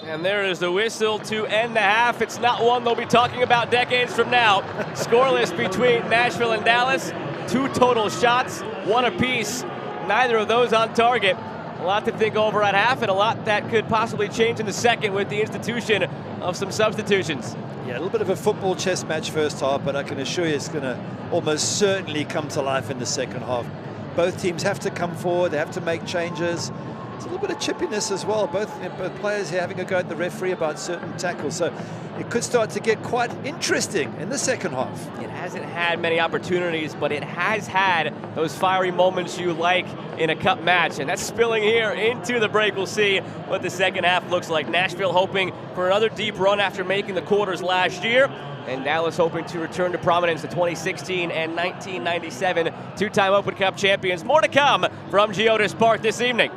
And there is the whistle to end the half. It's not one they'll be talking about decades from now. Scoreless between Nashville and Dallas. 2 total shots, 1 apiece. Neither of those on target. A lot to think over at half, and a lot that could possibly change in the second with the institution of some substitutions. Yeah, a little bit of a football chess match first half, but I can assure you it's going to almost certainly come to life in the second half. Both teams have to come forward, they have to make changes. It's a little bit of chippiness as well. Both players here having a go at the referee about certain tackles. So it could start to get quite interesting in the second half. It hasn't had many opportunities, but it has had those fiery moments you like in a cup match. And that's spilling here into the break. We'll see what the second half looks like. Nashville hoping for another deep run after making the quarters last year. And Dallas hoping to return to prominence, the 2016 and 1997 two-time Open Cup champions. More to come from Geodis Park this evening.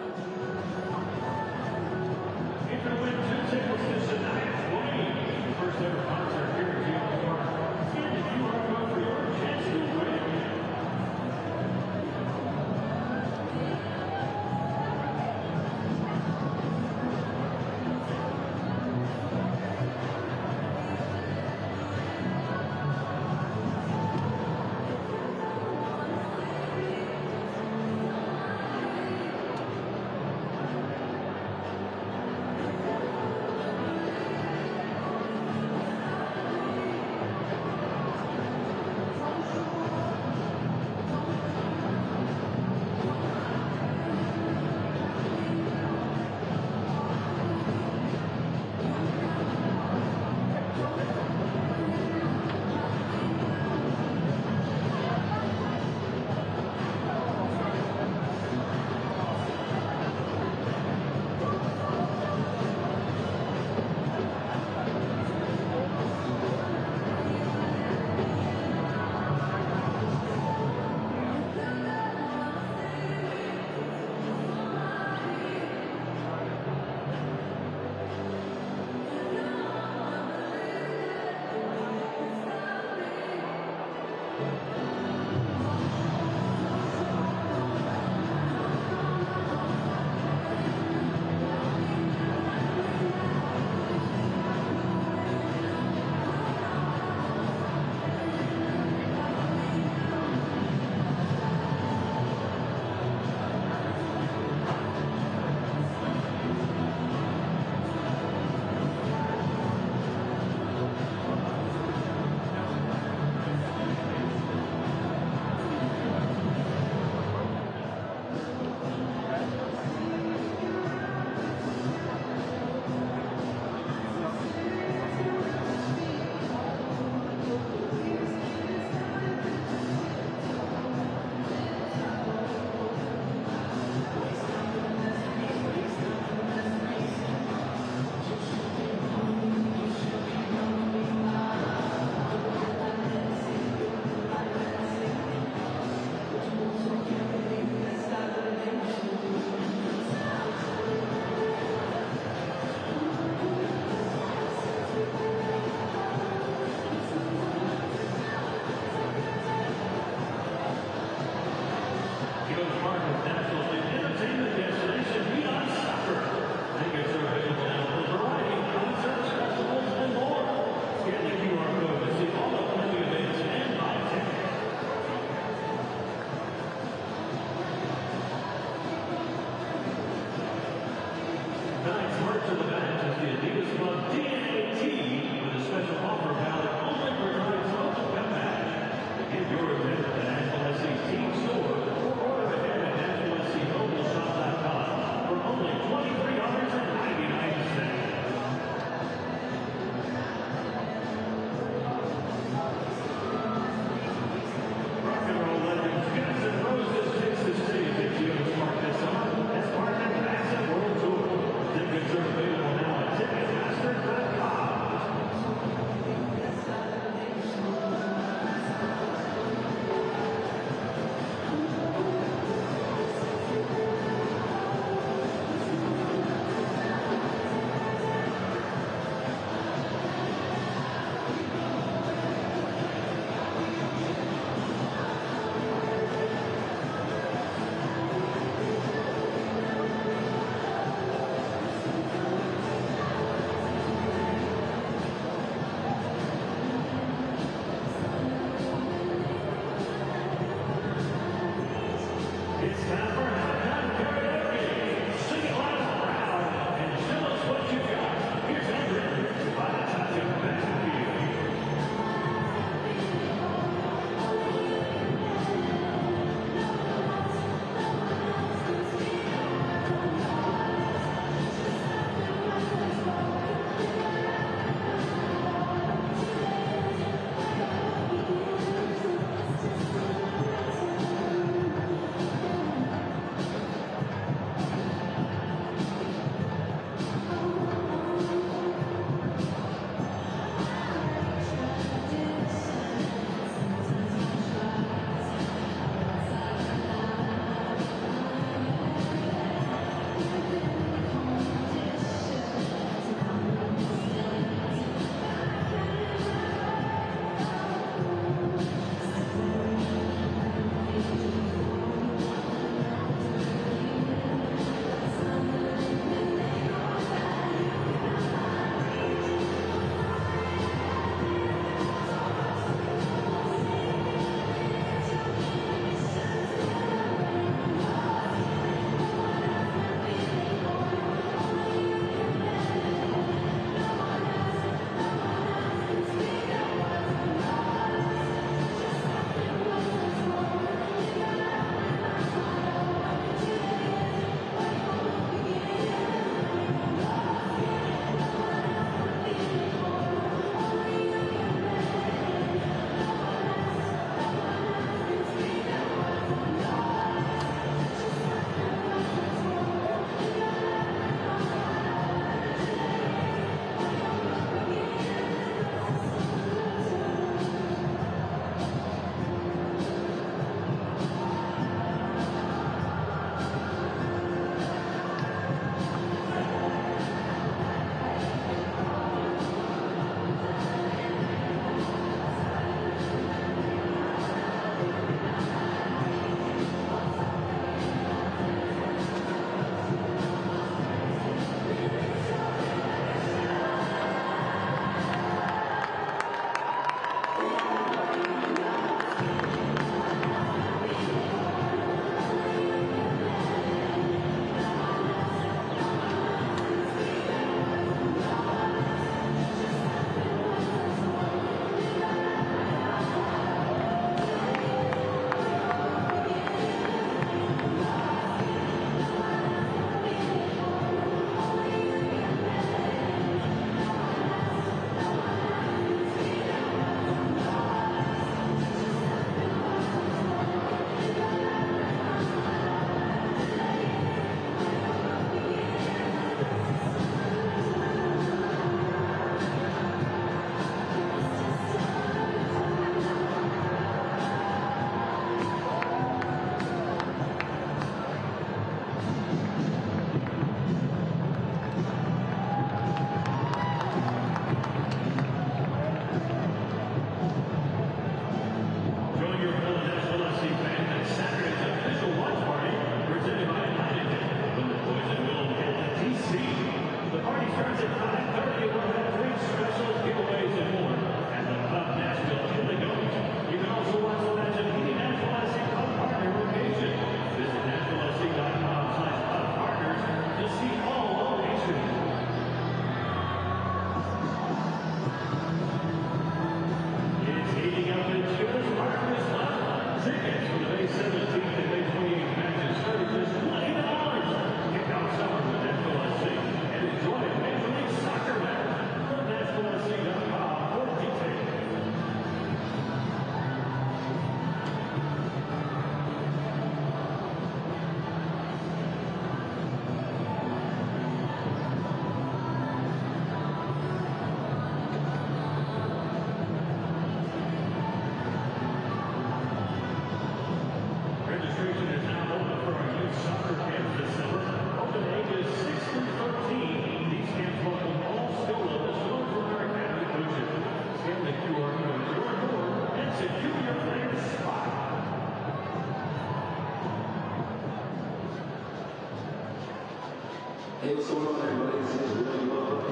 Hey, what's going on, everybody? This is really well. To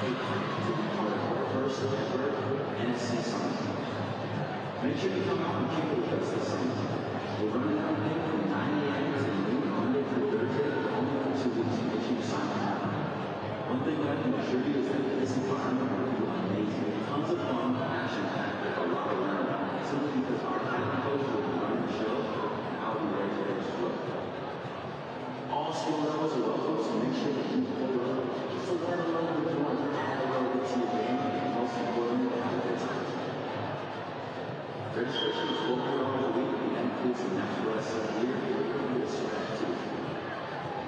be part of our first ever NFC Summit. Make sure you come out and kick it with us this summer. We're running out here from 9 a.m. to noon, Monday through Thursday, only for 2 weeks. Make sure you sign up. One thing I can assure you is that this environment will be amazing. Tons of fun, action-packed, with a lot to learn about. Simply because our talent coach will be running the show, and I'll be ready to explode. All skill levels are welcome, so make sure that you pull up just to learn a little bit more, add a little bit to your game, and most importantly, have a good time. Registration is $400 a week, and that includes some Nashville SC gear and a swag too.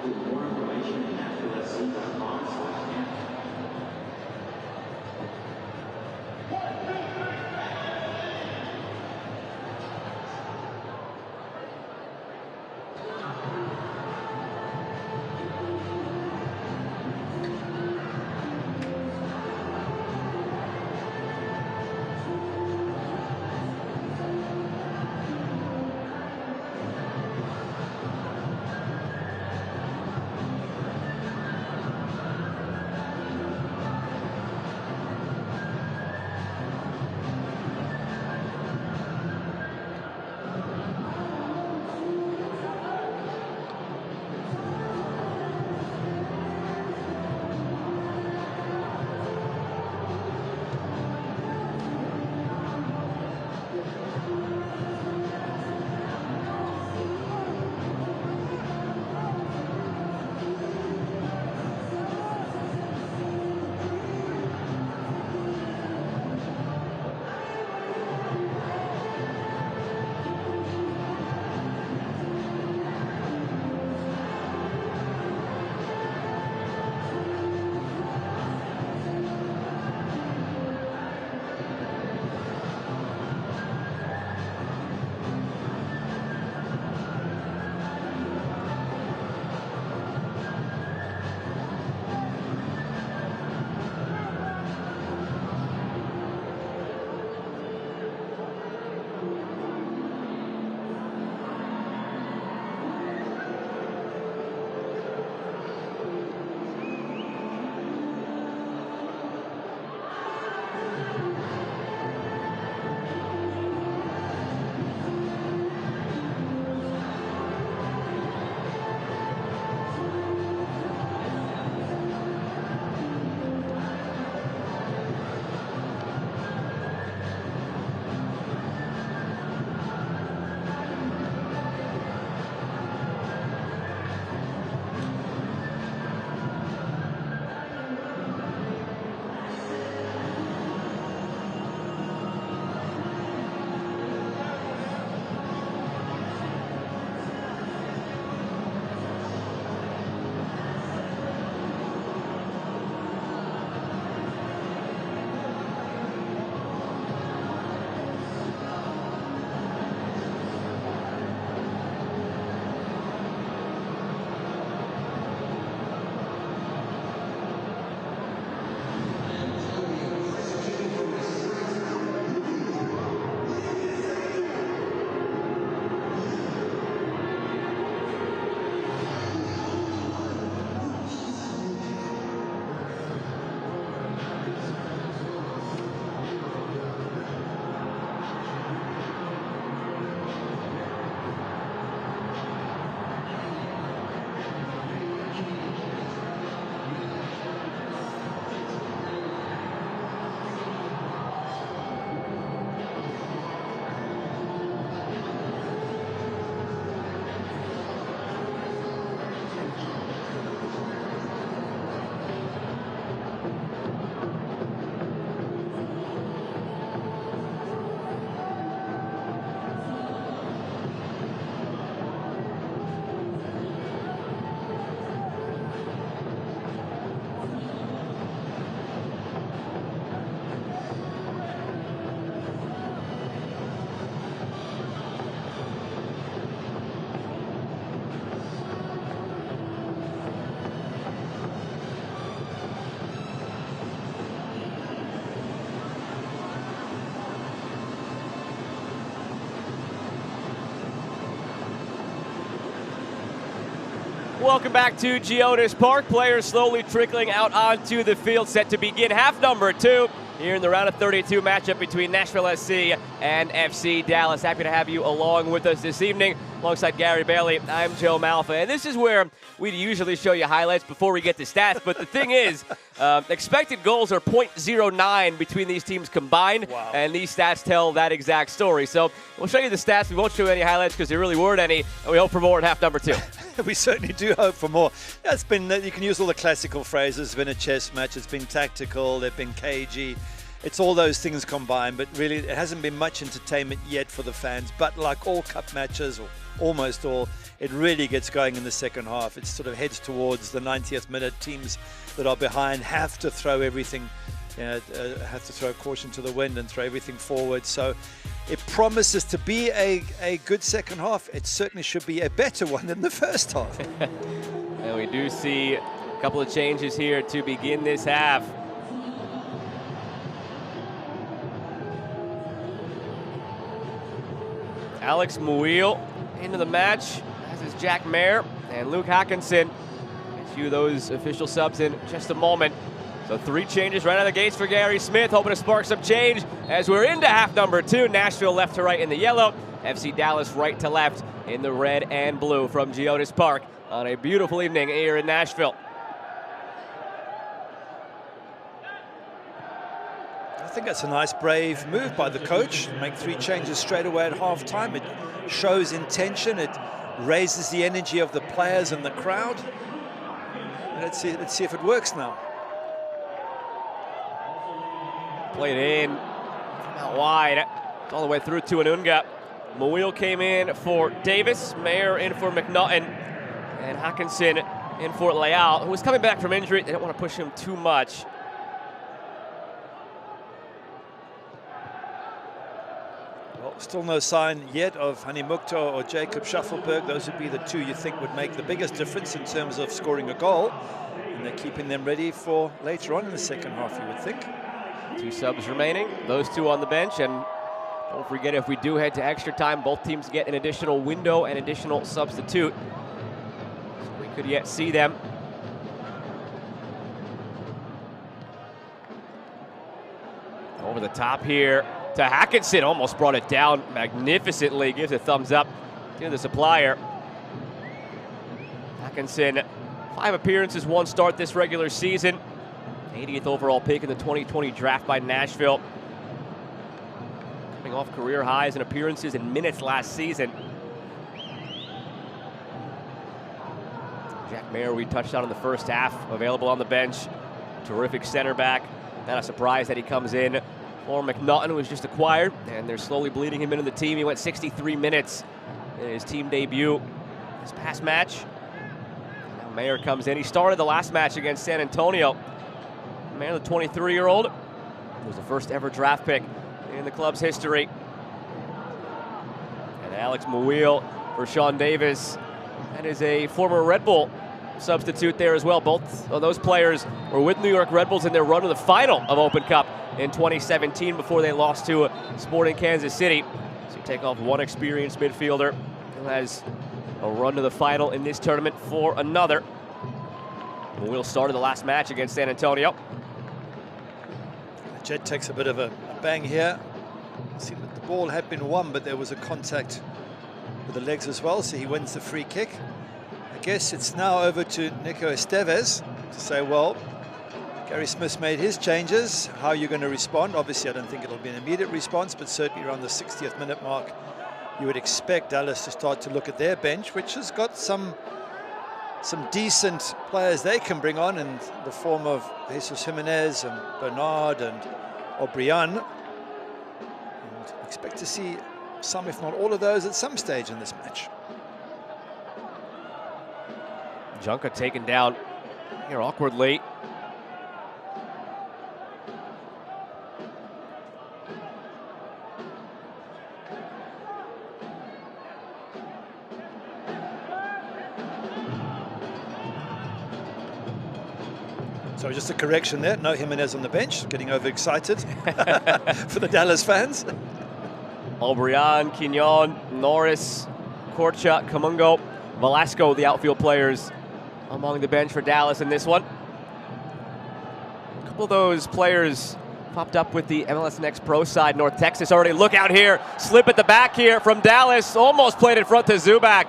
For more information at NashvilleSC.com/camp. Welcome back to Geodis Park. Players slowly trickling out onto the field, set to begin half number 2 here in the round of 32 matchup between Nashville SC and FC Dallas. Happy to have you along with us this evening. Alongside Gary Bailey, I'm Joe Malfa, and this is where we usually show you highlights before we get to stats. But the thing is, expected goals are .09 between these teams combined, and these stats tell that exact story. So we'll show you the stats. We won't show you any highlights because there really weren't any, and we hope for more in half number 2. We certainly do hope for more. Yeah, it's been, you can use all the classical phrases. It's been a chess match. It's been tactical. They've been cagey. It's all those things combined, but really it hasn't been much entertainment yet for the fans. But like all cup matches, or almost all, it really gets going in the second half. It sort of heads towards the 90th minute. Teams that are behind have to throw everything, have to throw caution to the wind and throw everything forward. So it promises to be a good second half. It certainly should be a better one than the first half. And we do see a couple of changes here to begin this half. Alex Muil into the match, as is Jack Mayer and Luke Hawkinson. Get you those official subs in just a moment. So 3 changes right out of the gates for Gary Smith, hoping to spark some change as we're into half number 2. Nashville left to right in the yellow, FC Dallas right to left in the red and blue from Geodis Park on a beautiful evening here in Nashville. I think that's a nice, brave move by the coach. Make 3 changes straight away at halftime. It shows intention. It raises the energy of the players and the crowd. Let's see if it works now. Played in, out wide, all the way through to Anunga. Muil came in for Davis, Mayer in for McNaughton, and Hawkinson in for Leal, who was coming back from injury. They don't want to push him too much. Well, still no sign yet of Hani Mukhtar or Jacob Schaffelberg. Those would be the 2 you think would make the biggest difference in terms of scoring a goal. And they're keeping them ready for later on in the second half, you would think. 2 subs remaining, those 2 on the bench, and don't forget, if we do head to extra time, both teams get an additional window and additional substitute. So we could yet see them. Over the top here to Hawkinson, almost brought it down magnificently, gives a thumbs up to the supplier. Hawkinson, 5 appearances, 1 start this regular season. 80th overall pick in the 2020 draft by Nashville. Coming off career highs in appearances and minutes last season. Jack Mayer, we touched on in the first half, available on the bench. Terrific center back. Not a surprise that he comes in for McNaughton, who was just acquired, and they're slowly bleeding him into the team. He went 63 minutes in his team debut this past match. Now Mayer comes in. He started the last match against San Antonio. Mayer, the 23-year-old, was the first ever draft pick in the club's history. And Alex Muil for Sean Davis. That is a former Red Bull substitute there as well. Both of those players were with New York Red Bulls in their run to the final of Open Cup in 2017 before they lost to Sporting Kansas City. So you take off one experienced midfielder who has a run to the final in this tournament for another. Muil started the last match against San Antonio. Jet takes a bit of a bang here. See that the ball had been won, but there was a contact with the legs as well, so he wins the free kick. I guess it's now over to Nico Estevez to say, well, Gary Smith's made his changes. How are you going to respond? Obviously, I don't think it'll be an immediate response, but certainly around the 60th minute mark, you would expect Dallas to start to look at their bench, which has got some decent players they can bring on in the form of Jesus Jimenez and Bernard and O'Brien. And expect to see some, if not all of those, at some stage in this match. Junka taken down here awkwardly. So just a correction there, no Jimenez on the bench, getting overexcited for the Dallas fans. O'Brien, Quignon, Norris, Korcha, Kamungo, Velasco, the outfield players among the bench for Dallas in this one. A couple of those players popped up with the MLS Next Pro side. North Texas already. Look out here. Slip at the back here from Dallas. Almost played in front to Zubak.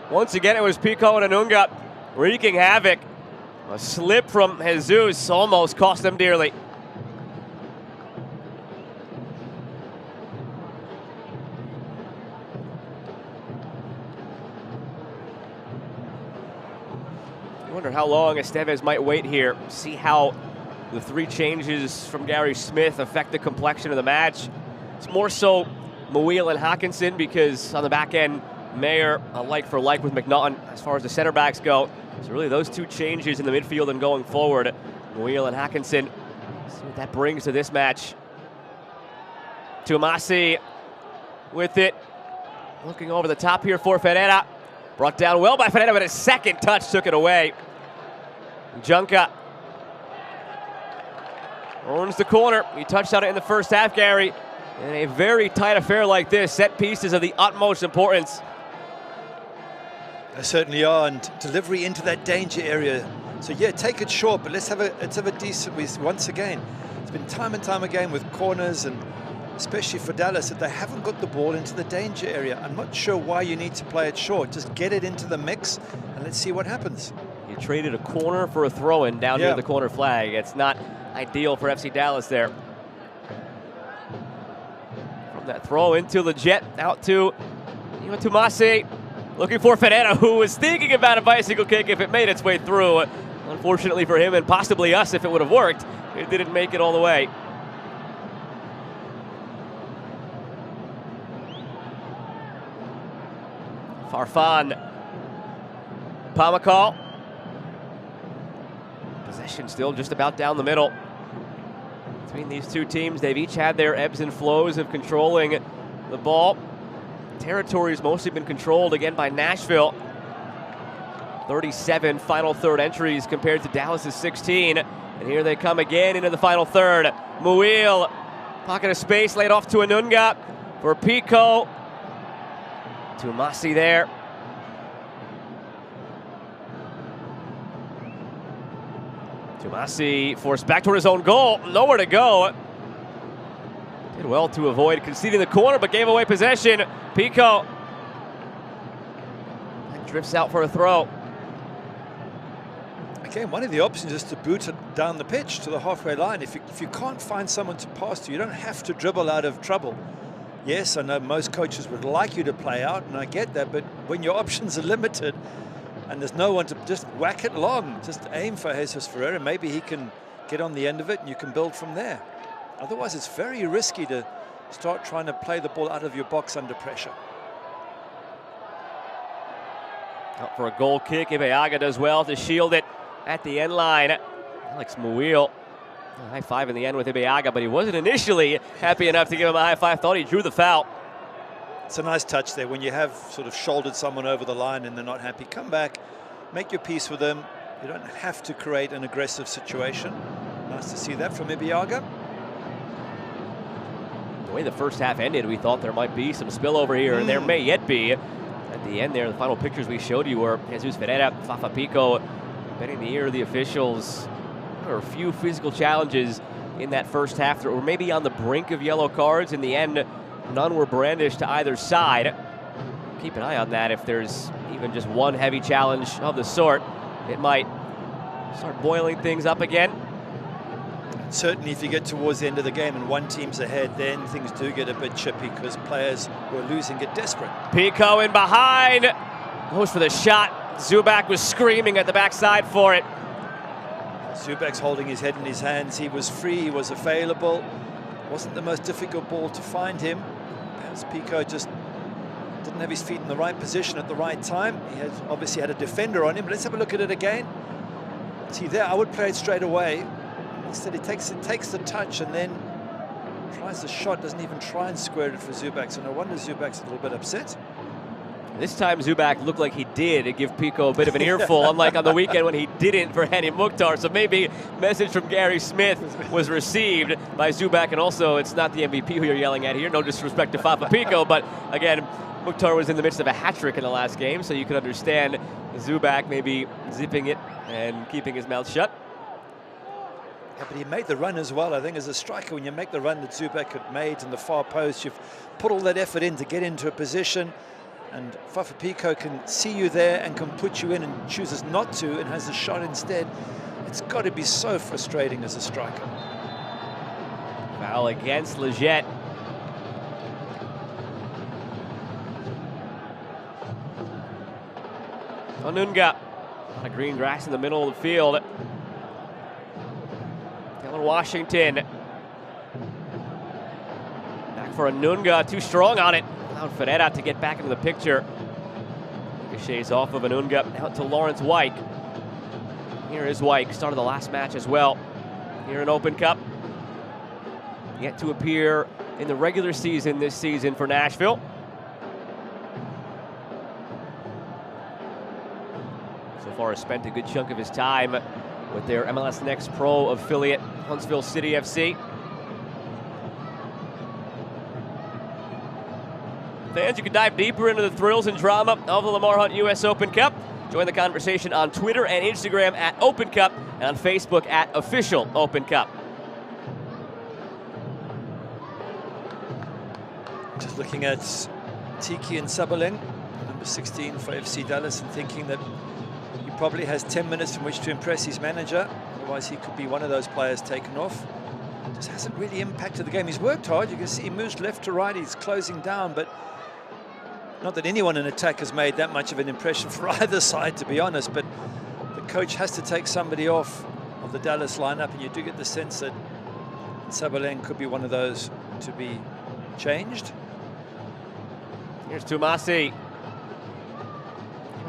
Once again, it was Pico and Anunga wreaking havoc. A slip from Jesus almost cost them dearly. I wonder how long Estevez might wait here. See how the 3 changes from Gary Smith affect the complexion of the match. It's more so Muil and Hawkinson because on the back end, Mayer, like for like with McNaughton as far as the center backs go. So really those 2 changes in the midfield and going forward, Muil and Hawkinson. See what that brings to this match. Tumasi with it. Looking over the top here for Ferreira. Brought down well by Ferreira, but his second touch took it away. Junca owns the corner. He touched on it in the first half, Gary. In a very tight affair like this, set pieces of the utmost importance. They certainly are, and delivery into that danger area. So yeah, take it short, but let's have a decent. Once again, it's been time and time again with corners, and especially for Dallas, that they haven't got the ball into the danger area. I'm not sure why you need to play it short. Just get it into the mix, and let's see what happens. You traded a corner for a throw-in down near the corner flag. It's not ideal for FC Dallas there. From that throw into the jet, out to Tumasi. Looking for Ferreira, who was thinking about a bicycle kick if it made its way through. Unfortunately for him, and possibly us if it would have worked, it didn't make it all the way. Farfan. Pamakal. Possession still just about down the middle. Between these 2 teams, they've each had their ebbs and flows of controlling the ball. Territory's mostly been controlled again by Nashville. 37 final third entries compared to Dallas's 16. And here they come again into the final third. Muil, pocket of space laid off to Anunga for Pico. Tumasi there. Tumasi forced back toward his own goal. Nowhere to go. Did well to avoid conceding the corner, but gave away possession. Pico drifts out for a throw. Again, one of the options is to boot it down the pitch to the halfway line. If you can't find someone to pass to, you don't have to dribble out of trouble. Yes, I know most coaches would like you to play out, and I get that, but when your options are limited and there's no one to just whack it long, just aim for Jesus Ferreira. Maybe he can get on the end of it and you can build from there. Otherwise, it's very risky to start trying to play the ball out of your box under pressure. Out for a goal kick. Ibeaga does well to shield it at the end line. Alex Muil, a high five in the end with Ibeaga, but he wasn't initially happy enough to give him a high five. Thought he drew the foul. It's a nice touch there when you have sort of shouldered someone over the line and they're not happy. Come back, make your peace with them. You don't have to create an aggressive situation. Nice to see that from Ibeaga. The way the first half ended, we thought there might be some spillover here, and there may yet be. At the end there, the final pictures we showed you were Jesus Ferreira, Fafa Pico, bending the ear of the officials. There were a few physical challenges in that first half that were maybe on the brink of yellow cards. In the end, none were brandished to either side. Keep an eye on that. If there's even just one heavy challenge of the sort, it might start boiling things up again. Certainly if you get towards the end of the game and one team's ahead, then things do get a bit chippy because players who are losing get desperate. Pico in behind, goes for the shot. Zubak was screaming at the backside for it. Zubak's holding his head in his hands. He was free, he was available. Wasn't the most difficult ball to find him. Perhaps Pico just didn't have his feet in the right position at the right time. He had obviously had a defender on him. Let's have a look at it again. See there, I would play it straight away. Instead, he takes the touch and then tries the shot, doesn't even try and square it for Zubak. So no wonder Zubak's a little bit upset. This time Zubak looked like he did give Pico a bit of an earful, unlike on the weekend when he didn't for Hani Mukhtar. So maybe message from Gary Smith was received by Zubak. And also, it's not the MVP who you're yelling at here. No disrespect to Fafa Pico, but again, Mukhtar was in the midst of a hat trick in the last game, so you can understand Zubak maybe zipping it and keeping his mouth shut. Yeah, but he made the run as well. I think as a striker, when you make the run that Zubak had made in the far post, you've put all that effort in to get into a position, and Fafa Pico can see you there and can put you in and chooses not to and has a shot instead. It's got to be so frustrating as a striker. Foul against Leggett. Onunga. A lot of green grass in the middle of the field. Dylan Washington. Back for Onunga. Too strong on it. Allowed Ferreira to get back into the picture. Ricochets off of Onunga. Out to Lawrence Wyke. Here is Wyke. Started the last match as well. Here in Open Cup. Yet to appear in the regular season this season for Nashville. So far has spent a good chunk of his time with their MLS Next Pro affiliate, Huntsville City FC. Fans, you can dive deeper into the thrills and drama of the Lamar Hunt U.S. Open Cup. Join the conversation on Twitter and Instagram at Open Cup and on Facebook at Official Open Cup. Just looking at Tiki and Sabaleng, number 16 for FC Dallas, and thinking that he probably has 10 minutes in which to impress his manager. Otherwise, he could be one of those players taken off. Just hasn't really impacted the game. He's worked hard. You can see he moves left to right. He's closing down, but not that anyone in attack has made that much of an impression for either side, to be honest. But the coach has to take somebody off of the Dallas lineup, and you do get the sense that Sabaleng could be one of those to be changed. Here's Tumasi.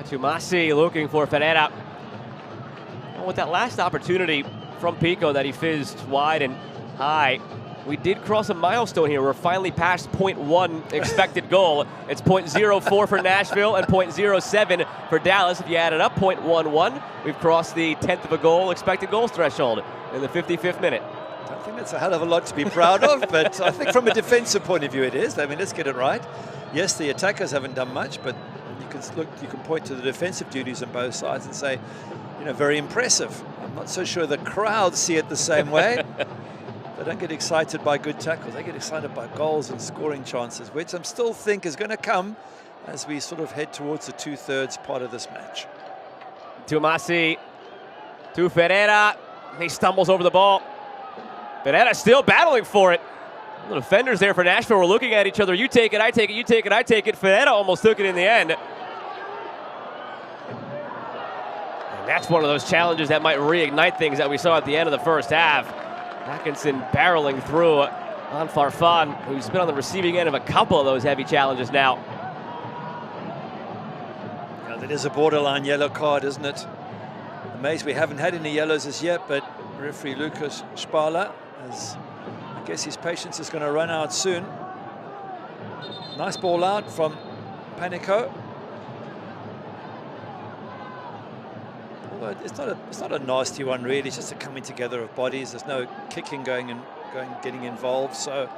Tumasi looking for Ferreira. Well, with that last opportunity from Pico that he fizzed wide and high, we did cross a milestone here. We're finally past 0.1 expected goal. It's 0.04 for Nashville and 0.07 for Dallas. If you add it up, 0.11. We've crossed the 10th of a goal expected goals threshold in the 55th minute. I think that's a hell of a lot to be proud of, but I think from a defensive point of view it is. I mean, let's get it right. Yes, the attackers haven't done much, but you can point to the defensive duties on both sides and say, you know, very impressive. I'm not so sure the crowd see it the same way. They don't get excited by good tackles. They get excited by goals and scoring chances, which I still think is going to come as we sort of head towards the two-thirds part of this match. Tumasi to Ferreira. He stumbles over the ball. Ferreira still battling for it. The defenders there for Nashville were looking at each other. You take it, I take it, you take it, I take it. Ferreira almost took it in the end. And that's one of those challenges that might reignite things that we saw at the end of the first half. Atkinson barreling through on Farfan, who's been on the receiving end of a couple of those heavy challenges now. Now, that is a borderline yellow card, isn't it? Amazed we haven't had any yellows as yet, but referee Lucas Spala, as I guess his patience is going to run out soon. Nice ball out from Panico. Although it's not a nasty one really, it's just a coming together of bodies. There's no kicking getting involved, so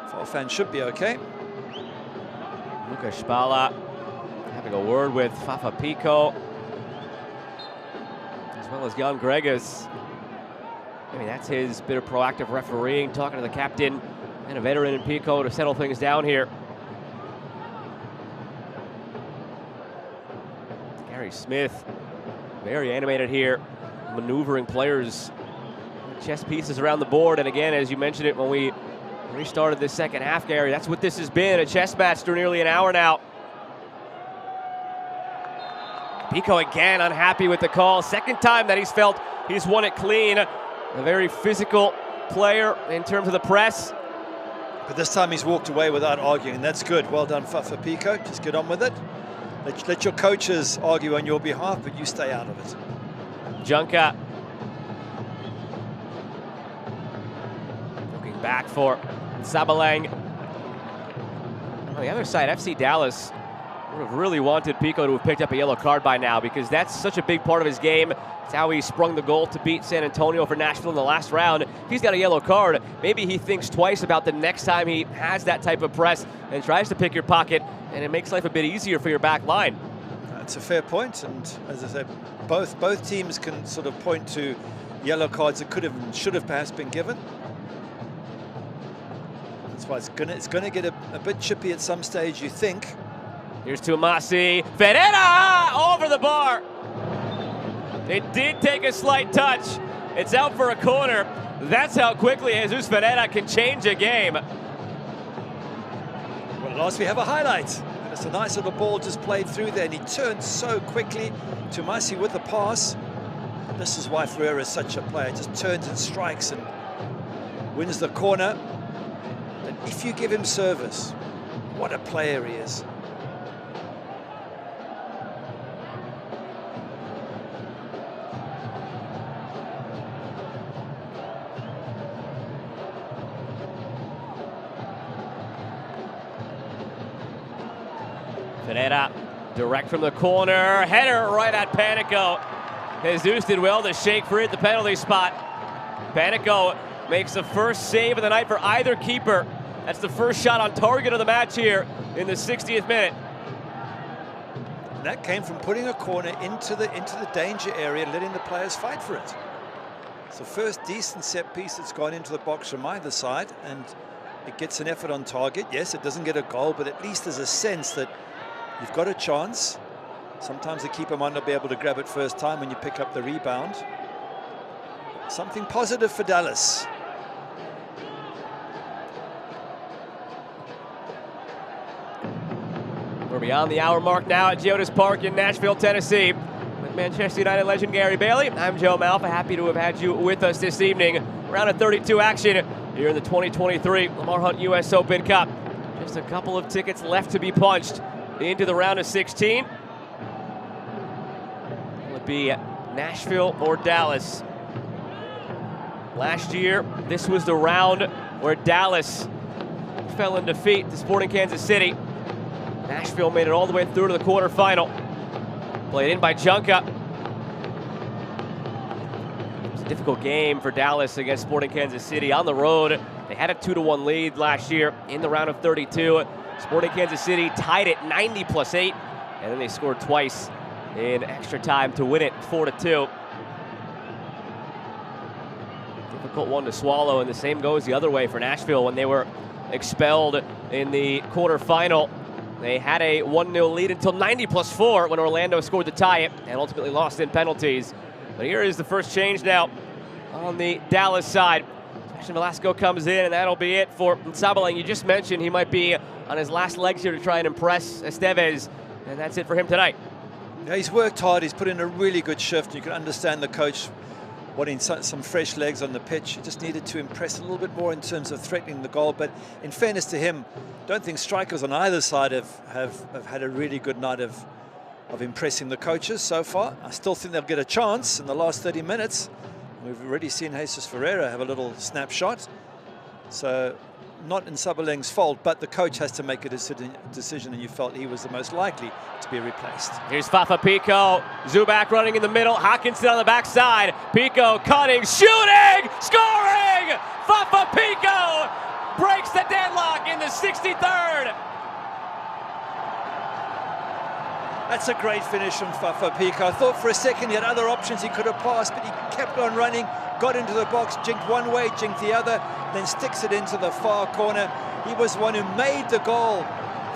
Farfan should be okay. Lucas Spala having a word with Fafa Pico, as well as Jan Gregus. I mean, that's his bit of proactive refereeing, talking to the captain and a veteran in Pico to settle things down here. Gary Smith, very animated here, maneuvering players, chess pieces around the board. And again, as you mentioned it when we restarted this second half, Gary, that's what this has been, a chess match for nearly an hour now. Pico again unhappy with the call. Second time that he's felt he's won it clean. A very physical player in terms of the press. But this time he's walked away without arguing, and that's good. Well done, Fafa Pico. Just get on with it. Let your coaches argue on your behalf, but you stay out of it. Junka. Looking back for Sabaleng. On the other side, FC Dallas would have really wanted Pico to have picked up a yellow card by now, because that's such a big part of his game. It's how he sprung the goal to beat San Antonio for Nashville in the last round. If he's got a yellow card, maybe he thinks twice about the next time he has that type of press and tries to pick your pocket, and it makes life a bit easier for your back line. It's a fair point, and as I said, both teams can sort of point to yellow cards that could have and should have perhaps been given. That's why it's gonna get a bit chippy at some stage, you think. Here's Tumasi. Ferreira over the bar. It did take a slight touch. It's out for a corner. That's how quickly Jesus Ferreira can change a game. Well, at last we have a highlight. And it's a nice little ball just played through there, and he turned so quickly. Tumasi with the pass. And this is why Ferreira is such a player. Just turns and strikes and wins the corner. And if you give him service, what a player he is. Ferreira, direct from the corner, header right at Panico. Jesus did well to shake free at the penalty spot. Panico makes the first save of the night for either keeper. That's the first shot on target of the match here in the 60th minute. And that came from putting a corner into the danger area and letting the players fight for it. It's the first decent set piece that's gone into the box from either side, and it gets an effort on target. Yes, it doesn't get a goal, but at least there's a sense that you've got a chance. Sometimes the keeper might not be able to grab it first time when you pick up the rebound. Something positive for Dallas. We're beyond the hour mark now at Geodis Park in Nashville, Tennessee. With Manchester United legend Gary Bailey, I'm Joe Malfa. Happy to have had you with us this evening. Round of 32 action here in the 2023 Lamar Hunt U.S. Open Cup. Just a couple of tickets left to be punched into the round of 16. Will it be Nashville or Dallas? Last year, this was the round where Dallas fell in defeat to Sporting Kansas City. Nashville made it all the way through to the quarterfinal. Played in by Junka. It's a difficult game for Dallas against Sporting Kansas City on the road. They had a 2-1 lead last year in the round of 32. Sporting Kansas City tied it 90+8, and then they scored twice in extra time to win it 4-2. Difficult one to swallow, and the same goes the other way for Nashville when they were expelled in the quarterfinal. They had a 1-0 lead until 90+4 when Orlando scored to tie it and ultimately lost in penalties. But here is the first change now on the Dallas side. Sebastian Velasco comes in, and that'll be it for Nsabalang. You just mentioned he might be on his last legs here to try and impress Estevez, and that's it for him tonight. Yeah, he's worked hard. He's put in a really good shift. You can understand the coach wanting some fresh legs on the pitch. He just needed to impress a little bit more in terms of threatening the goal. But in fairness to him, don't think strikers on either side have had a really good night of impressing the coaches so far. I still think they'll get a chance in the last 30 minutes. We've already seen Jesus Ferreira have a little snapshot. So not Nsabalang's fault, but the coach has to make a decision, and you felt he was the most likely to be replaced. Here's Fafa Pico. Zubac running in the middle. Hawkinson on the backside. Pico cutting, shooting, scoring! Fafa Pico breaks the deadlock in the 63rd. That's a great finish from Fafa Pico. I thought for a second he had other options he could have passed, but he kept on running, got into the box, jinked one way, jinked the other, then sticks it into the far corner. He was the one who made the goal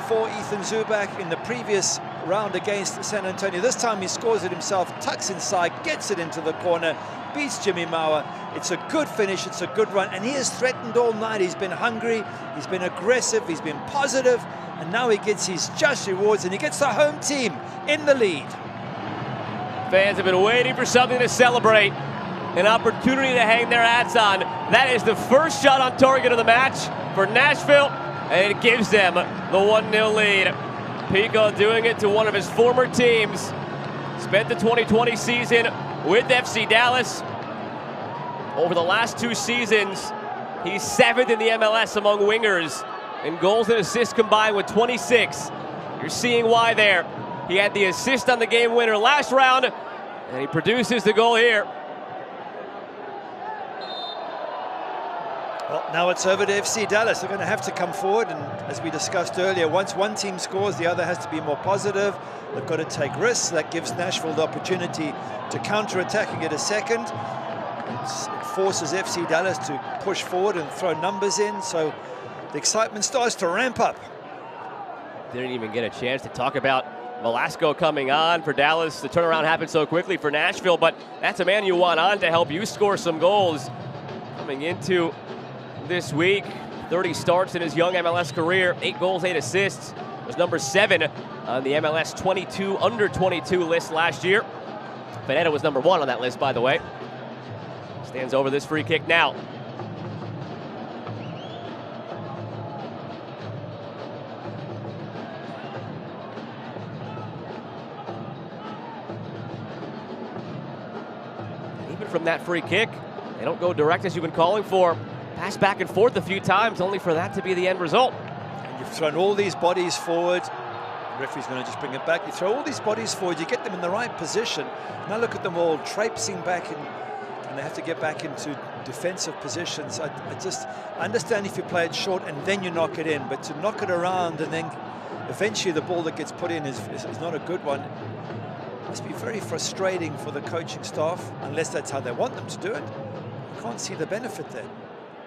for Ethan Zubac in the previous round against San Antonio. This time he scores it himself, tucks inside, gets it into the corner, beats Jimmy Mauer. It's a good finish, it's a good run, and he has threatened all night. He's been hungry, he's been aggressive, he's been positive, and now he gets his just rewards, and he gets the home team in the lead. Fans have been waiting for something to celebrate, an opportunity to hang their hats on. That is the first shot on target of the match for Nashville, and it gives them the 1-0 lead. Pico doing it to one of his former teams. Spent the 2020 season with FC Dallas. Over the last 2 seasons, he's 7th in the MLS among wingers in goals and assists combined with 26. You're seeing why there. He had the assist on the game winner last round, and he produces the goal here. Well, now it's over to FC Dallas. They're going to have to come forward, and as we discussed earlier, once one team scores, the other has to be more positive. They've got to take risks. That gives Nashville the opportunity to counter-attack and get a second. It forces FC Dallas to push forward and throw numbers in, so the excitement starts to ramp up. Didn't even get a chance to talk about Velasco coming on for Dallas. The turnaround happened so quickly for Nashville, but that's a man you want on to help you score some goals. Coming into this week, 30 starts in his young MLS career, 8 goals, 8 assists. Was number 7 on the MLS 22 under 22 list last year. Panetta was number 1 on that list, by the way. Stands over this free kick now. Even from that free kick, they don't go direct as you've been calling for. Pass back and forth a few times, only for that to be the end result. And you've thrown all these bodies forward. The referee's going to just bring it back. You throw all these bodies forward, you get them in the right position. Now look at them all traipsing back, and they have to get back into defensive positions. I just understand if you play it short and then you knock it in, but to knock it around and then eventually the ball that gets put in is not a good one. It must be very frustrating for the coaching staff, unless that's how they want them to do it. You can't see the benefit there.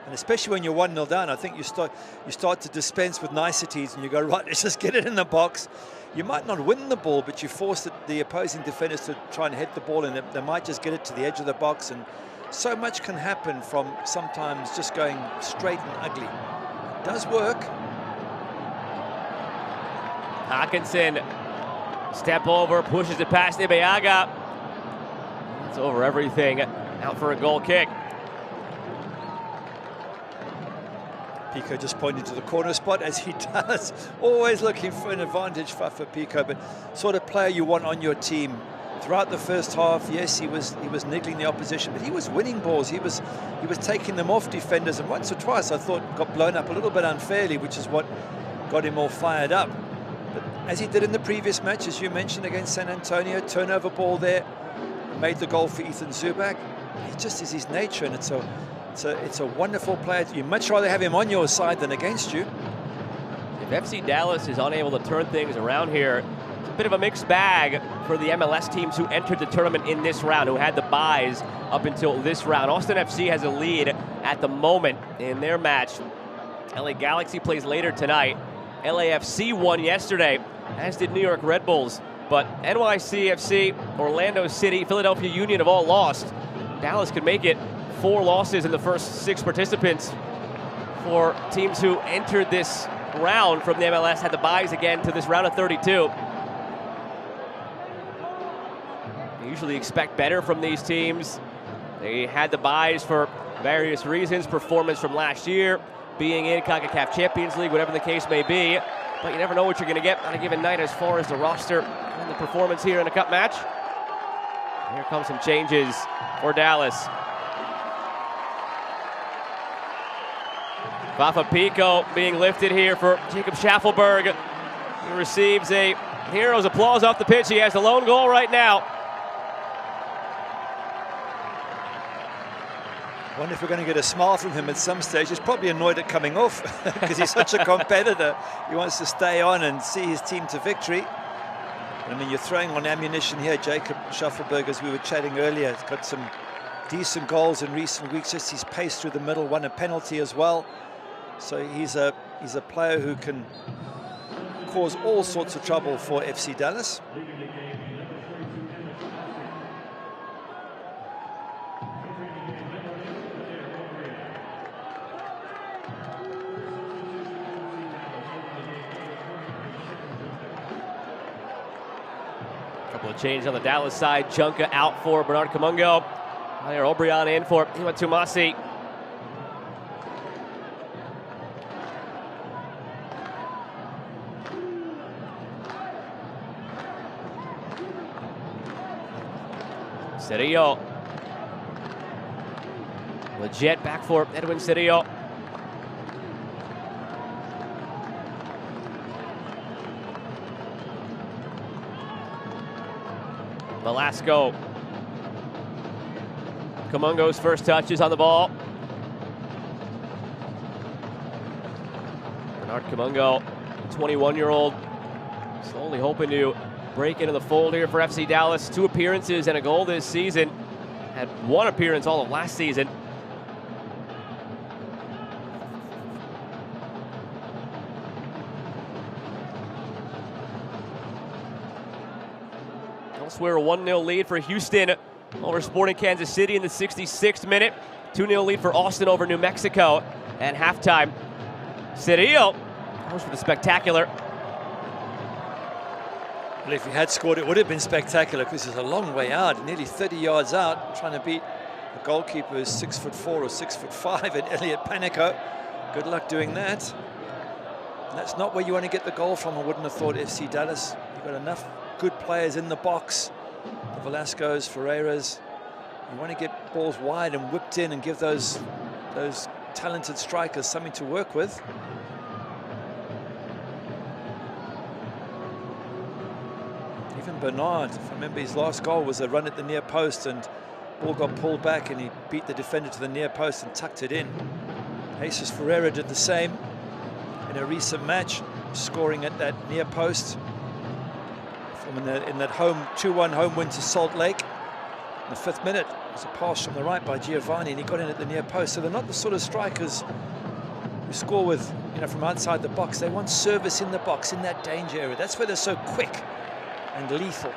And especially when you're 1-0 down, I think you start to dispense with niceties and you go, right, let's just get it in the box. You might not win the ball, but you force the opposing defenders to try and head the ball, and they might just get it to the edge of the box. And so much can happen from sometimes just going straight and ugly. It does work. Hawkinson, step over, pushes it past Ibeaga. It's over everything. Out for a goal kick. Pico just pointing to the corner spot, as he does. Always looking for an advantage for Pico, but sort of player you want on your team. Throughout the first half, yes, he was niggling the opposition, but he was winning balls. He was taking them off defenders, and once or twice I thought got blown up a little bit unfairly, which is what got him all fired up. But as he did in the previous match, as you mentioned, against San Antonio, turnover ball there, made the goal for Ethan Zubak. It just is his nature, and it's a wonderful player. You'd much rather have him on your side than against you. If FC Dallas is unable to turn things around here, it's a bit of a mixed bag for the MLS teams who entered the tournament in this round, who had the byes up until this round. Austin FC has a lead at the moment in their match. LA Galaxy plays later tonight. LAFC won yesterday, as did New York Red Bulls. But NYCFC, Orlando City, Philadelphia Union have all lost. Dallas could make it 4 losses in the first 6 participants for teams who entered this round from the MLS, had the byes again to this round of 32. You usually expect better from these teams. They had the byes for various reasons, performance from last year, being in CONCACAF Champions League, whatever the case may be. But you never know what you're going to get on a given night as far as the roster and the performance here in a cup match. Here come some changes for Dallas. Fafa Pico being lifted here for Jacob Schaffelberg. He receives a hero's applause off the pitch. He has the lone goal right now. I wonder if we're going to get a smile from him at some stage. He's probably annoyed at coming off because he's such a competitor. He wants to stay on and see his team to victory. I mean, you're throwing on ammunition here. Jacob Schaffelberg, as we were chatting earlier, has got some decent goals in recent weeks. Just his pace through the middle, won a penalty as well. So he's a player who can cause all sorts of trouble for FC Dallas. Couple of changes on the Dallas side. Junca out for Bernard Camungo. There, Obrian in for Ima Tumasi. Cedillo. Legit back for Edwin Cedillo. Velasco. Camungo's first touch is on the ball. Bernard Kamungo, 21-year-old, slowly hoping to break into the fold here for FC Dallas. 2 appearances and a goal this season. Had 1 appearance all of last season. Elsewhere, a 1-0 lead for Houston over Sporting Kansas City in the 66th minute. 2-0 lead for Austin over New Mexico at halftime. Cedillo goes for the spectacular. Well, if he had scored, it would have been spectacular because it's a long way out, nearly 30 yards out, trying to beat a goalkeeper who's 6'4" or 6'5" and Elliot Panico. Good luck doing that. And that's not where you want to get the goal from, I wouldn't have thought, FC Dallas. You've got enough good players in the box. The Velasco's, Ferreiras. You want to get balls wide and whipped in and give those talented strikers something to work with. Even Bernard, if I remember, his last goal was a run at the near post and ball got pulled back and he beat the defender to the near post and tucked it in. Jesus Ferreira did the same in a recent match, scoring at that near post from in that 2-1 home win to Salt Lake. In the 5th minute, it was a pass from the right by Giovanni and he got in at the near post. So they're not the sort of strikers who score with, from outside the box. They want service in the box, in that danger area. That's where they're so quick and lethal.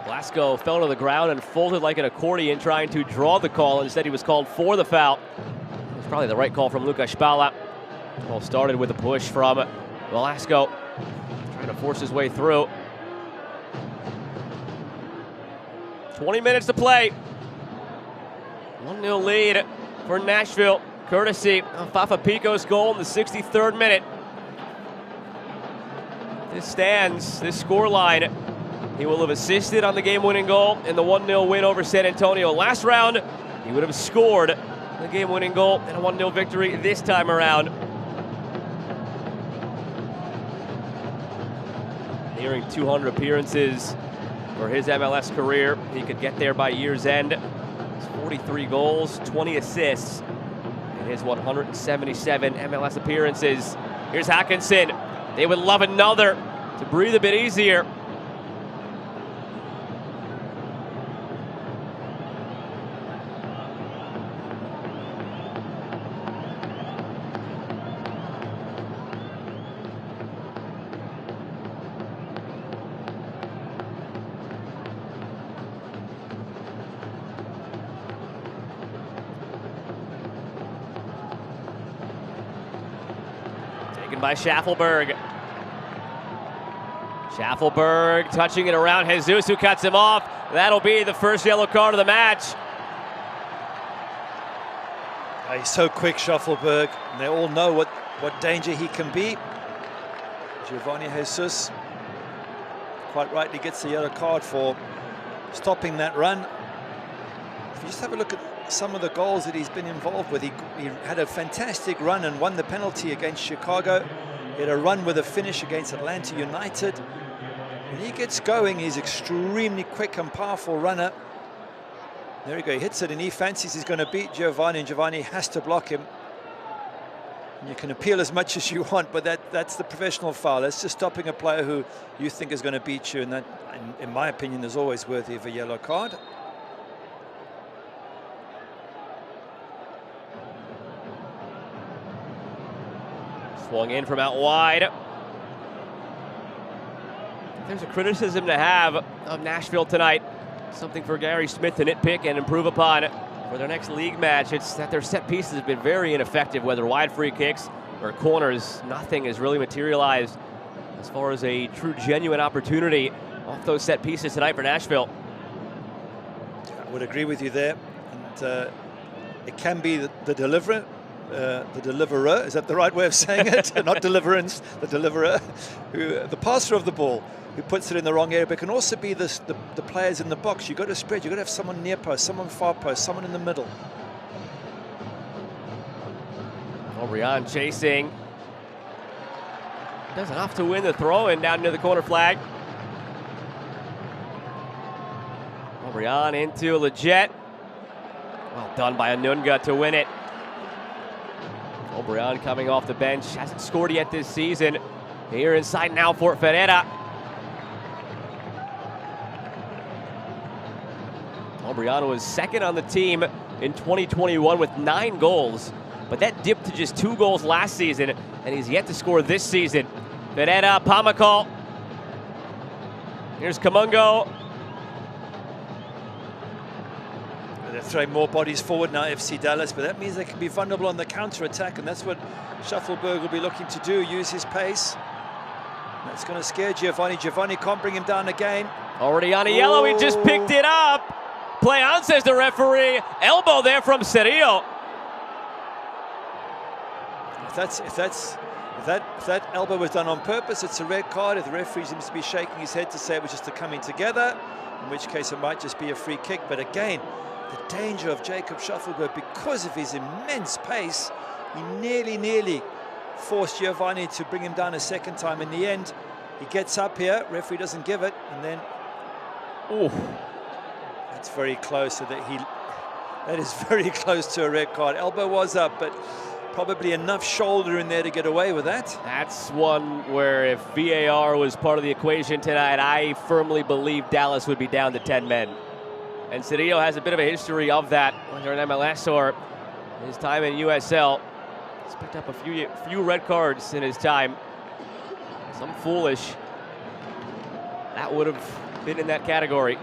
Blasco fell to the ground and folded like an accordion, trying to draw the call. Instead, he was called for the foul. It was probably the right call from Lucas Spala. Well, started with a push from Blasco, trying to force his way through. 20 minutes to play. 1-0 lead for Nashville, courtesy of Fafa Pico's goal in the 63rd minute. This stands, this scoreline. He will have assisted on the game-winning goal in the 1-0 win over San Antonio last round. He would have scored the game-winning goal in a 1-0 victory this time around. Nearing 200 appearances for his MLS career. He could get there by year's end. 43 goals, 20 assists in his 177 MLS appearances. Here's Hackinson. They would love another to breathe a bit easier. By Schaffelberg. Schaffelberg touching it around Jesus, who cuts him off. That'll be the first yellow card of the match. He's so quick, Schaffelberg, and they all know what danger he can be. Giovanni Jesus quite rightly gets the yellow card for stopping that run. If you just have a look at some of the goals that he's been involved with, he had a fantastic run and won the penalty against Chicago. He had a run with a finish against Atlanta United. When he gets going, he's extremely quick and powerful runner. There you go, he hits it and he fancies he's going to beat Giovanni, and Giovanni has to block him. And you can appeal as much as you want, but that's the professional foul. That's just stopping a player who you think is going to beat you, and that, in my opinion, is always worthy of a yellow card. Swung in from out wide. There's a criticism to have of Nashville tonight. Something for Gary Smith to nitpick and improve upon for their next league match. It's that their set pieces have been very ineffective, whether wide free kicks or corners. Nothing has really materialized as far as a true, genuine opportunity off those set pieces tonight for Nashville. I would agree with you there. And it can be the deliverer. The deliverer, is that the right way of saying it? Not deliverance, the deliverer, the passer of the ball, who puts it in the wrong area, but it can also be the players in the box. You've got to spread, you've got to have someone near post, someone far post, someone in the middle. O'Brien chasing. Does enough to win the throw-in down near the corner flag. O'Brien into Leggett. Well done by Anunga to win it. O'Brien coming off the bench, hasn't scored yet this season. Here inside now for Ferreira. O'Brien was second on the team in 2021 with 9 goals, but that dipped to just 2 goals last season, and he's yet to score this season. Ferreira, Pamakal. Here's Kamungo. They're throwing more bodies forward now, FC Dallas, but that means they can be vulnerable on the counter-attack, and that's what Shuffleberg will be looking to do, use his pace. That's going to scare Giovanni. Giovanni can't bring him down again. Already on a yellow, he just picked it up. Play on, says the referee. Elbow there from Cerillo. If that elbow was done on purpose, it's a red card. If the referee seems to be shaking his head to say it was just a coming together, in which case it might just be a free kick. But again, the danger of Jacob Shuffleberg, because of his immense pace, he nearly forced Giovanni to bring him down a second time. In the end, he gets up here, referee doesn't give it, and then that's very close. So that is very close to a red card. Elbow was up, but probably enough shoulder in there to get away with that. That's one where if VAR was part of the equation tonight, I firmly believe Dallas would be down to 10 men. And Cerillo has a bit of a history of that, whether in MLS or his time in USL. He's picked up a few red cards in his time. Some foolish. That would have been in that category.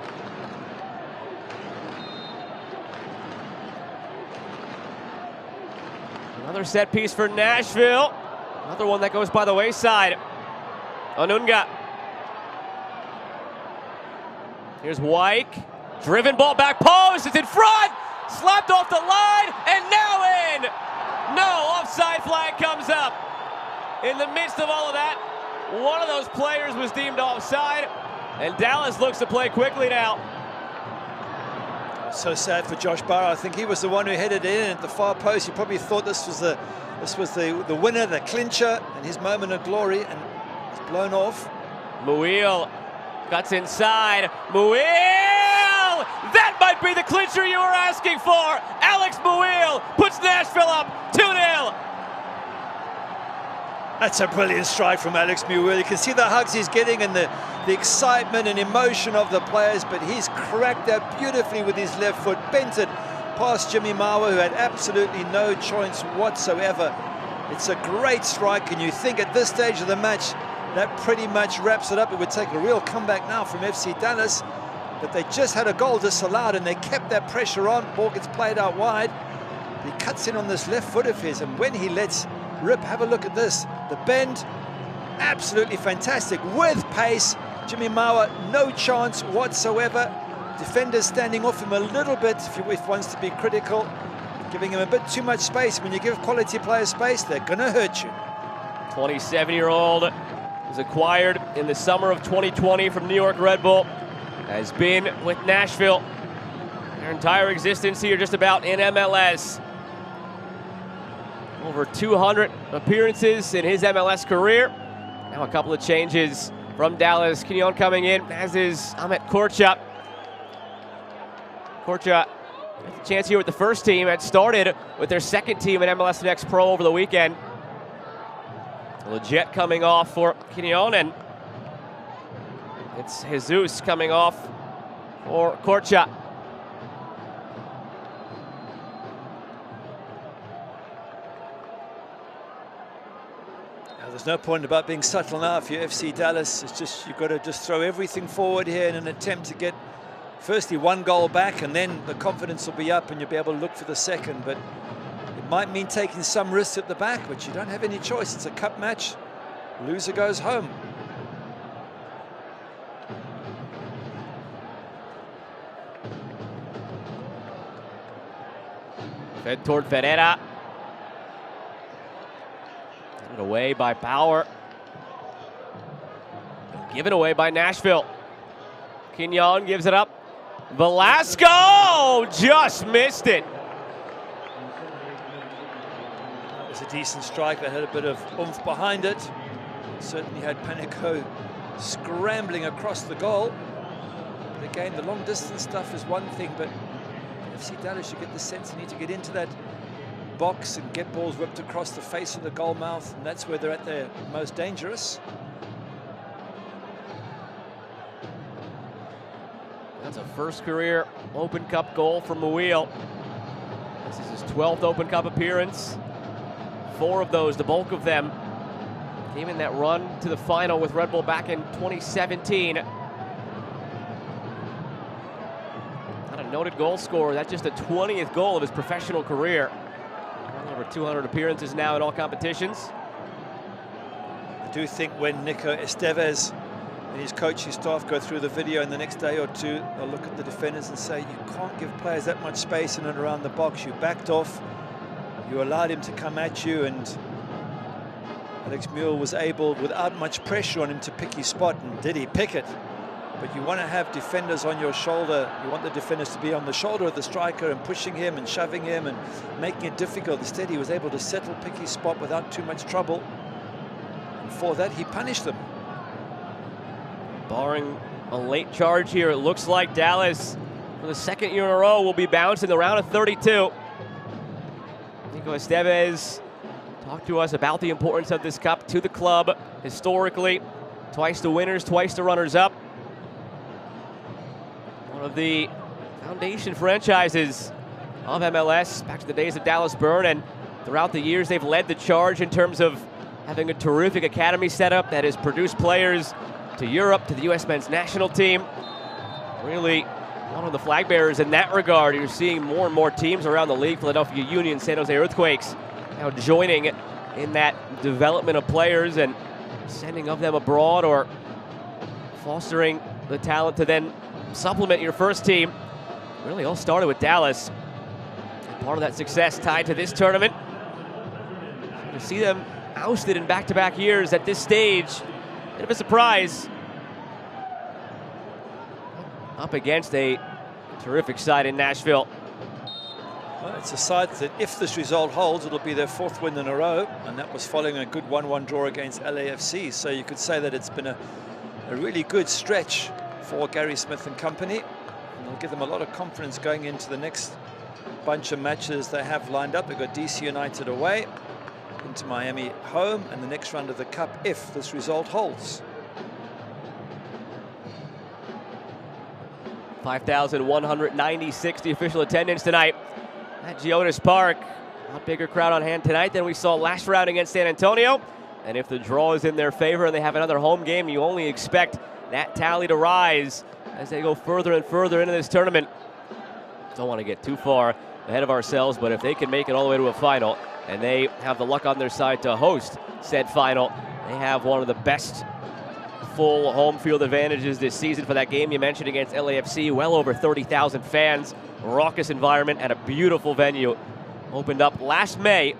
Another set piece for Nashville. Another one that goes by the wayside. Onunga. Here's Wyke. Driven ball back post. It's in front. Slapped off the line and now in. No, offside flag comes up. In the midst of all of that, one of those players was deemed offside, and Dallas looks to play quickly now. So sad for Josh Barrow. I think he was the one who headed in at the far post. He probably thought this was the winner, the clincher, and his moment of glory, and it's blown off. Muil cuts inside. Muil! That might be the clincher you were asking for. Alex Muil puts Nashville up 2-0. That's a brilliant strike from Alex Muil. You can see the hugs he's getting and the excitement and emotion of the players, but he's cracked that beautifully with his left foot, bent it past Jimmy Mawa, who had absolutely no chance whatsoever. It's a great strike, and you think at this stage of the match, that pretty much wraps it up. It would take a real comeback now from FC Dallas, but they just had a goal disallowed, and they kept that pressure on. Ball gets played out wide. He cuts in on this left foot of his, and when he lets rip, have a look at this. The bend, absolutely fantastic, with pace. Jimmy Mawa, no chance whatsoever. Defenders standing off him a little bit, if one's to be critical, giving him a bit too much space. When you give quality players space, they're going to hurt you. 27-year-old was acquired in the summer of 2020 from New York Red Bull. Has been with Nashville their entire existence here, just about in MLS. Over 200 appearances in his MLS career. Now a couple of changes from Dallas. Quignon coming in, as is Ahmet Korcha. Korcha had the chance here with the first team. Had started with their second team in MLS Next Pro over the weekend. Legit coming off for Quignon, and it's Jesus coming off for Korcha. There's no point about being subtle now if you're FC Dallas. It's just, you've got to just throw everything forward here in an attempt to get firstly one goal back, and then the confidence will be up and you'll be able to look for the second. But it might mean taking some risks at the back, but you don't have any choice. It's a cup match. Loser goes home. Fed toward Ferreira. Away by Power. Given away by Nashville. Quignon gives it up. Velasco just missed it. That was a decent strike that had a bit of oomph behind it. Certainly had Panico scrambling across the goal. But again, the long distance stuff is one thing, but FC Dallas, you get the sense you need to get into that box and get balls whipped across the face of the goal mouth, and that's where they're at their most dangerous. That's a first career Open Cup goal for Muil. This is his 12th Open Cup appearance. 4 of those, the bulk of them, came in that run to the final with Red Bull back in 2017. Not a noted goal scorer. That's just the 20th goal of his professional career. Well over 200 appearances now in all competitions. I do think when Nico Estevez and his coaching staff go through the video in the next day or two, they'll look at the defenders and say, you can't give players that much space in and around the box. You backed off, you allowed him to come at you, and Alex Muil was able, without much pressure on him, to pick his spot. And did he pick it? But you want to have defenders on your shoulder. You want the defenders to be on the shoulder of the striker and pushing him and shoving him and making it difficult. Instead, he was able to settle, pick his spot without too much trouble. And for that, he punished them. Barring a late charge here, it looks like Dallas, for the second year in a row, will be bounced in the round of 32. Nico Estevez talked to us about the importance of this cup to the club historically. Twice the winners, twice the runners-up. One of the foundation franchises of MLS back to the days of Dallas Burn, and throughout the years they've led the charge in terms of having a terrific academy setup that has produced players to Europe, to the U.S. men's national team. Really one of the flag bearers in that regard. You're seeing more and more teams around the league, Philadelphia Union, San Jose Earthquakes, now joining in that development of players and sending of them abroad or fostering the talent to then supplement your first team. Really all started with Dallas. And part of that success tied to this tournament. So to see them ousted in back-to-back years at this stage, bit of a surprise. Up against a terrific side in Nashville. Well, it's a side that, if this result holds, it'll be their 4th win in a row, and that was following a good 1-1 draw against LAFC. So you could say that it's been a really good stretch for Gary Smith and company, and it'll give them a lot of confidence going into the next bunch of matches they have lined up. They've got DC United away, into Miami home, and the next round of the Cup if this result holds. 5,196 the official attendance tonight at Geodis Park. A bigger crowd on hand tonight than we saw last round against San Antonio. And if the draw is in their favor and they have another home game, you only expect that tally to rise as they go further and further into this tournament. Don't want to get too far ahead of ourselves, but if they can make it all the way to a final, and they have the luck on their side to host said final, they have one of the best full home field advantages this season for that game you mentioned against LAFC. Well over 30,000 fans, raucous environment, and a beautiful venue. Opened up last May.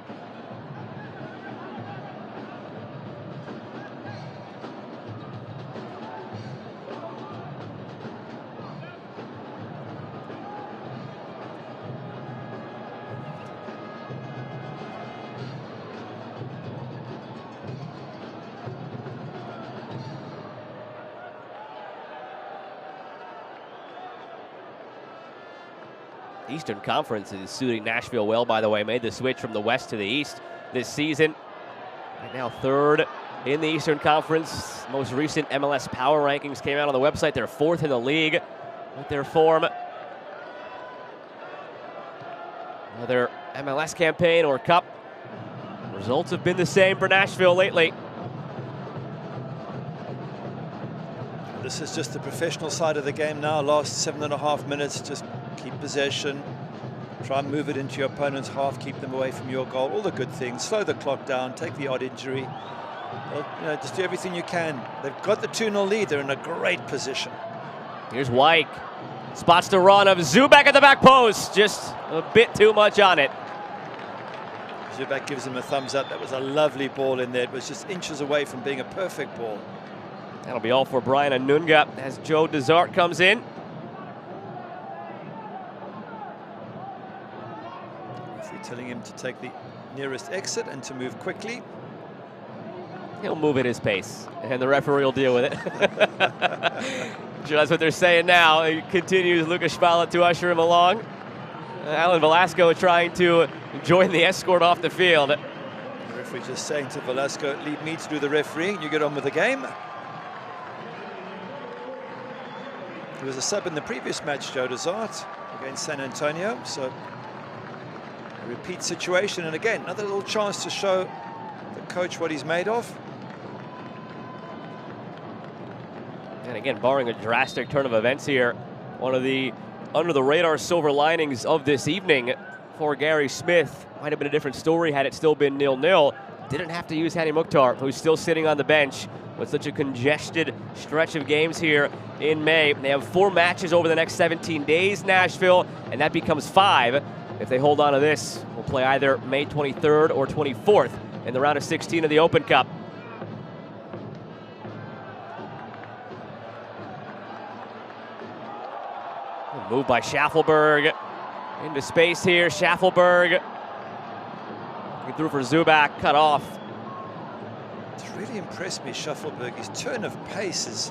Eastern Conference is suiting Nashville well, by the way. Made the switch from the West to the East this season. Right now 3rd in the Eastern Conference. Most recent MLS Power Rankings came out on the website. They're 4th in the league with their form. Whether MLS campaign or Cup, results have been the same for Nashville lately. This is just the professional side of the game now. Last 7.5 minutes, just keep possession, try and move it into your opponent's half, keep them away from your goal, all the good things. Slow the clock down, take the odd injury. Well, just do everything you can. They've got the 2-0 lead. They're in a great position. Here's Wyke. Spots the run of Zubak at the back post. Just a bit too much on it. Zubak gives him a thumbs up. That was a lovely ball in there. It was just inches away from being a perfect ball. That'll be all for Brian Anunga as Joe Desart comes in. Telling him to take the nearest exit and to move quickly. He'll move at his pace, and the referee will deal with it. Sure, that's what they're saying now. He continues, Lucas Spallet, to usher him along. Alan Velasco trying to join the escort off the field. The referee just saying to Velasco, leave me to do the refereeing, you get on with the game. He was a sub in the previous match, Joe Desart, against San Antonio, so a repeat situation, and again, another little chance to show the coach what he's made of. And again, barring a drastic turn of events here, one of the under-the-radar silver linings of this evening for Gary Smith. Might have been a different story had it still been 0-0. Didn't have to use Hani Mukhtar, who's still sitting on the bench with such a congested stretch of games here in May. They have 4 matches over the next 17 days, Nashville, and that becomes 5. If they hold on to this, we'll play either May 23rd or 24th in the round of 16 of the Open Cup. Move by Schaffelberg into space here. Schaffelberg looking through for Zubac, cut off. It's really impressed me, Schaffelberg. His turn of pace is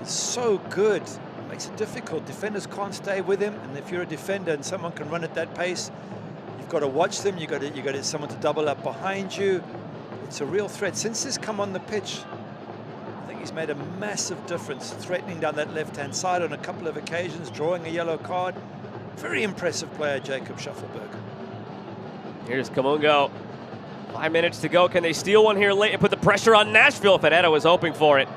so good. It makes it difficult. Defenders can't stay with him, and if you're a defender and someone can run at that pace, you've got to watch them. You got to someone to double up behind you. It's a real threat. Since he's come on the pitch, he's made a massive difference, threatening down that left-hand side on a couple of occasions, drawing a yellow card. Very impressive player, Jacob Schaffelberg. Here's Kamungo. 5 minutes to go. Can they steal one here late and put the pressure on Nashville? Fedetta was hoping for it.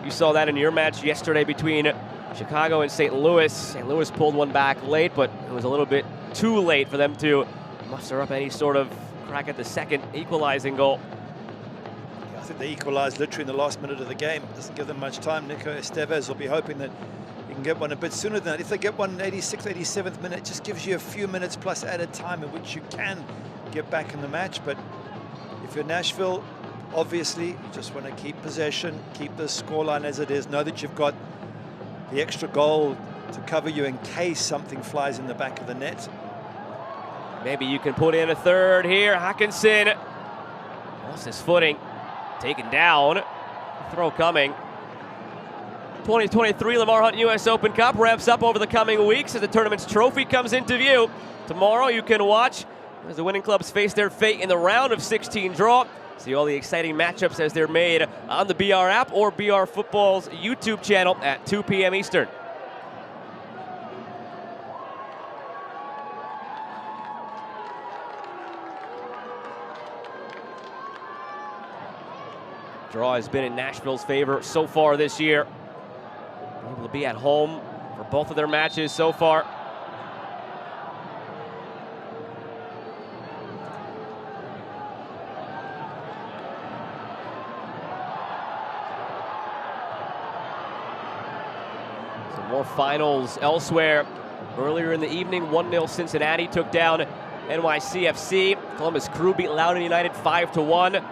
You saw that in your match yesterday between Chicago and St. Louis. St. Louis pulled one back late, but it was a little bit too late for them to muster up any sort of crack at the second equalizing goal. I think they equalized literally in the last minute of the game. Doesn't give them much time. Nico Estevez will be hoping that he can get one a bit sooner than that. If they get one in 86th, 87th minute, it just gives you a few minutes plus added time in which you can get back in the match. But if you're Nashville, obviously, you just want to keep possession, keep the scoreline as it is, know that you've got the extra goal to cover you in case something flies in the back of the net. Maybe you can put in a third here. Hawkinson lost his footing. Taken down. Throw coming. 2023 Lamar Hunt U.S. Open Cup ramps up over the coming weeks as the tournament's trophy comes into view. Tomorrow you can watch as the winning clubs face their fate in the round of 16 draw. See all the exciting matchups as they're made on the BR app or BR Football's YouTube channel at 2 p.m. Eastern. Draw has been in Nashville's favor so far this year. Able to be at home for both of their matches so far. Some more finals elsewhere. Earlier in the evening, 1-0 Cincinnati took down NYCFC. Columbus Crew beat Loudoun United 5-1.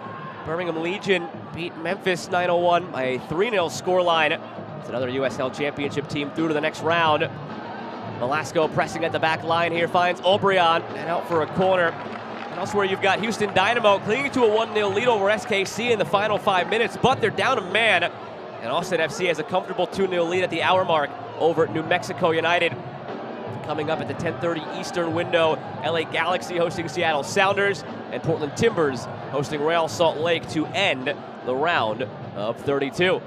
Birmingham Legion beat Memphis 901 by a 3-0 scoreline. It's another USL Championship team through to the next round. Velasco pressing at the back line here, finds Obrian and out for a corner. And elsewhere you've got Houston Dynamo clinging to a 1-0 lead over SKC in the final 5 minutes, but they're down a man. And Austin FC has a comfortable 2-0 lead at the hour mark over New Mexico United. Coming up at the 10:30 Eastern window, LA Galaxy hosting Seattle Sounders and Portland Timbers hosting Real Salt Lake to end the round of 32.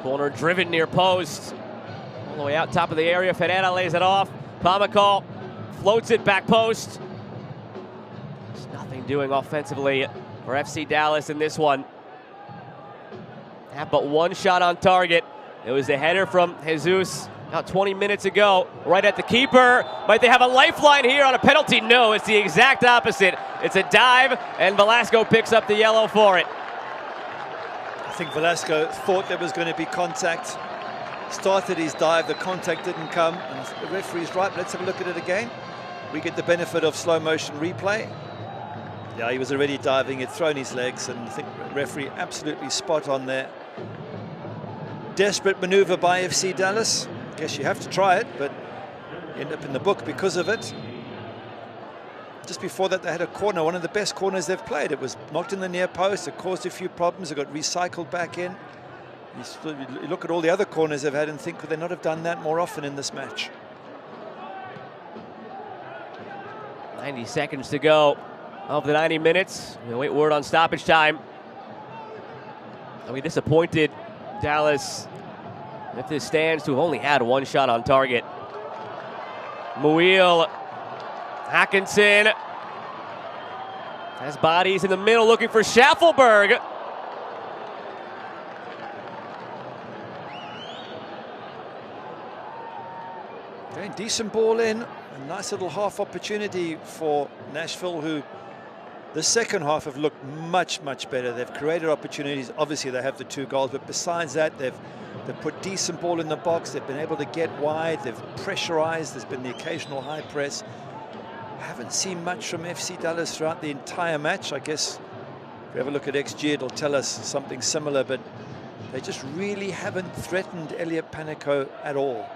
Corner driven near post. All the way out top of the area, Ferreira lays it off. Pamacol floats it back post. There's nothing doing offensively for FC Dallas in this one. Have but one shot on target. It was the header from Jesus about 20 minutes ago, right at the keeper. Might they have a lifeline here on a penalty? No, it's the exact opposite. It's a dive, and Velasco picks up the yellow for it. I think Velasco thought there was going to be contact. Started his dive, the contact didn't come, and the referee's right. Let's have a look at it again. We get the benefit of slow motion replay. Yeah, he was already diving, he'd thrown his legs, and I think the referee absolutely spot on there. Desperate maneuver by FC Dallas. I guess you have to try it, but you end up in the book because of it. Just before that, they had a corner, one of the best corners they've played. It was knocked in the near post, it caused a few problems, it got recycled back in. You look at all the other corners they've had and think, could they not have done that more often in this match? 90 seconds to go of the 90 minutes. We'll wait word on stoppage time. I'll be disappointed, Dallas, if this stands to have only had one shot on target. Muil, Hackinson has bodies in the middle looking for Schaffelberg. Okay, decent ball in. A nice little half opportunity for Nashville, who the second half have looked much, much better. They've created opportunities. Obviously, they have the 2 goals, but besides that, they've put decent ball in the box. They've been able to get wide. They've pressurized. There's been the occasional high press. Haven't seen much from FC Dallas throughout the entire match. I guess if we have a look at XG, it'll tell us something similar, but they just really haven't threatened Elliot Panico at all.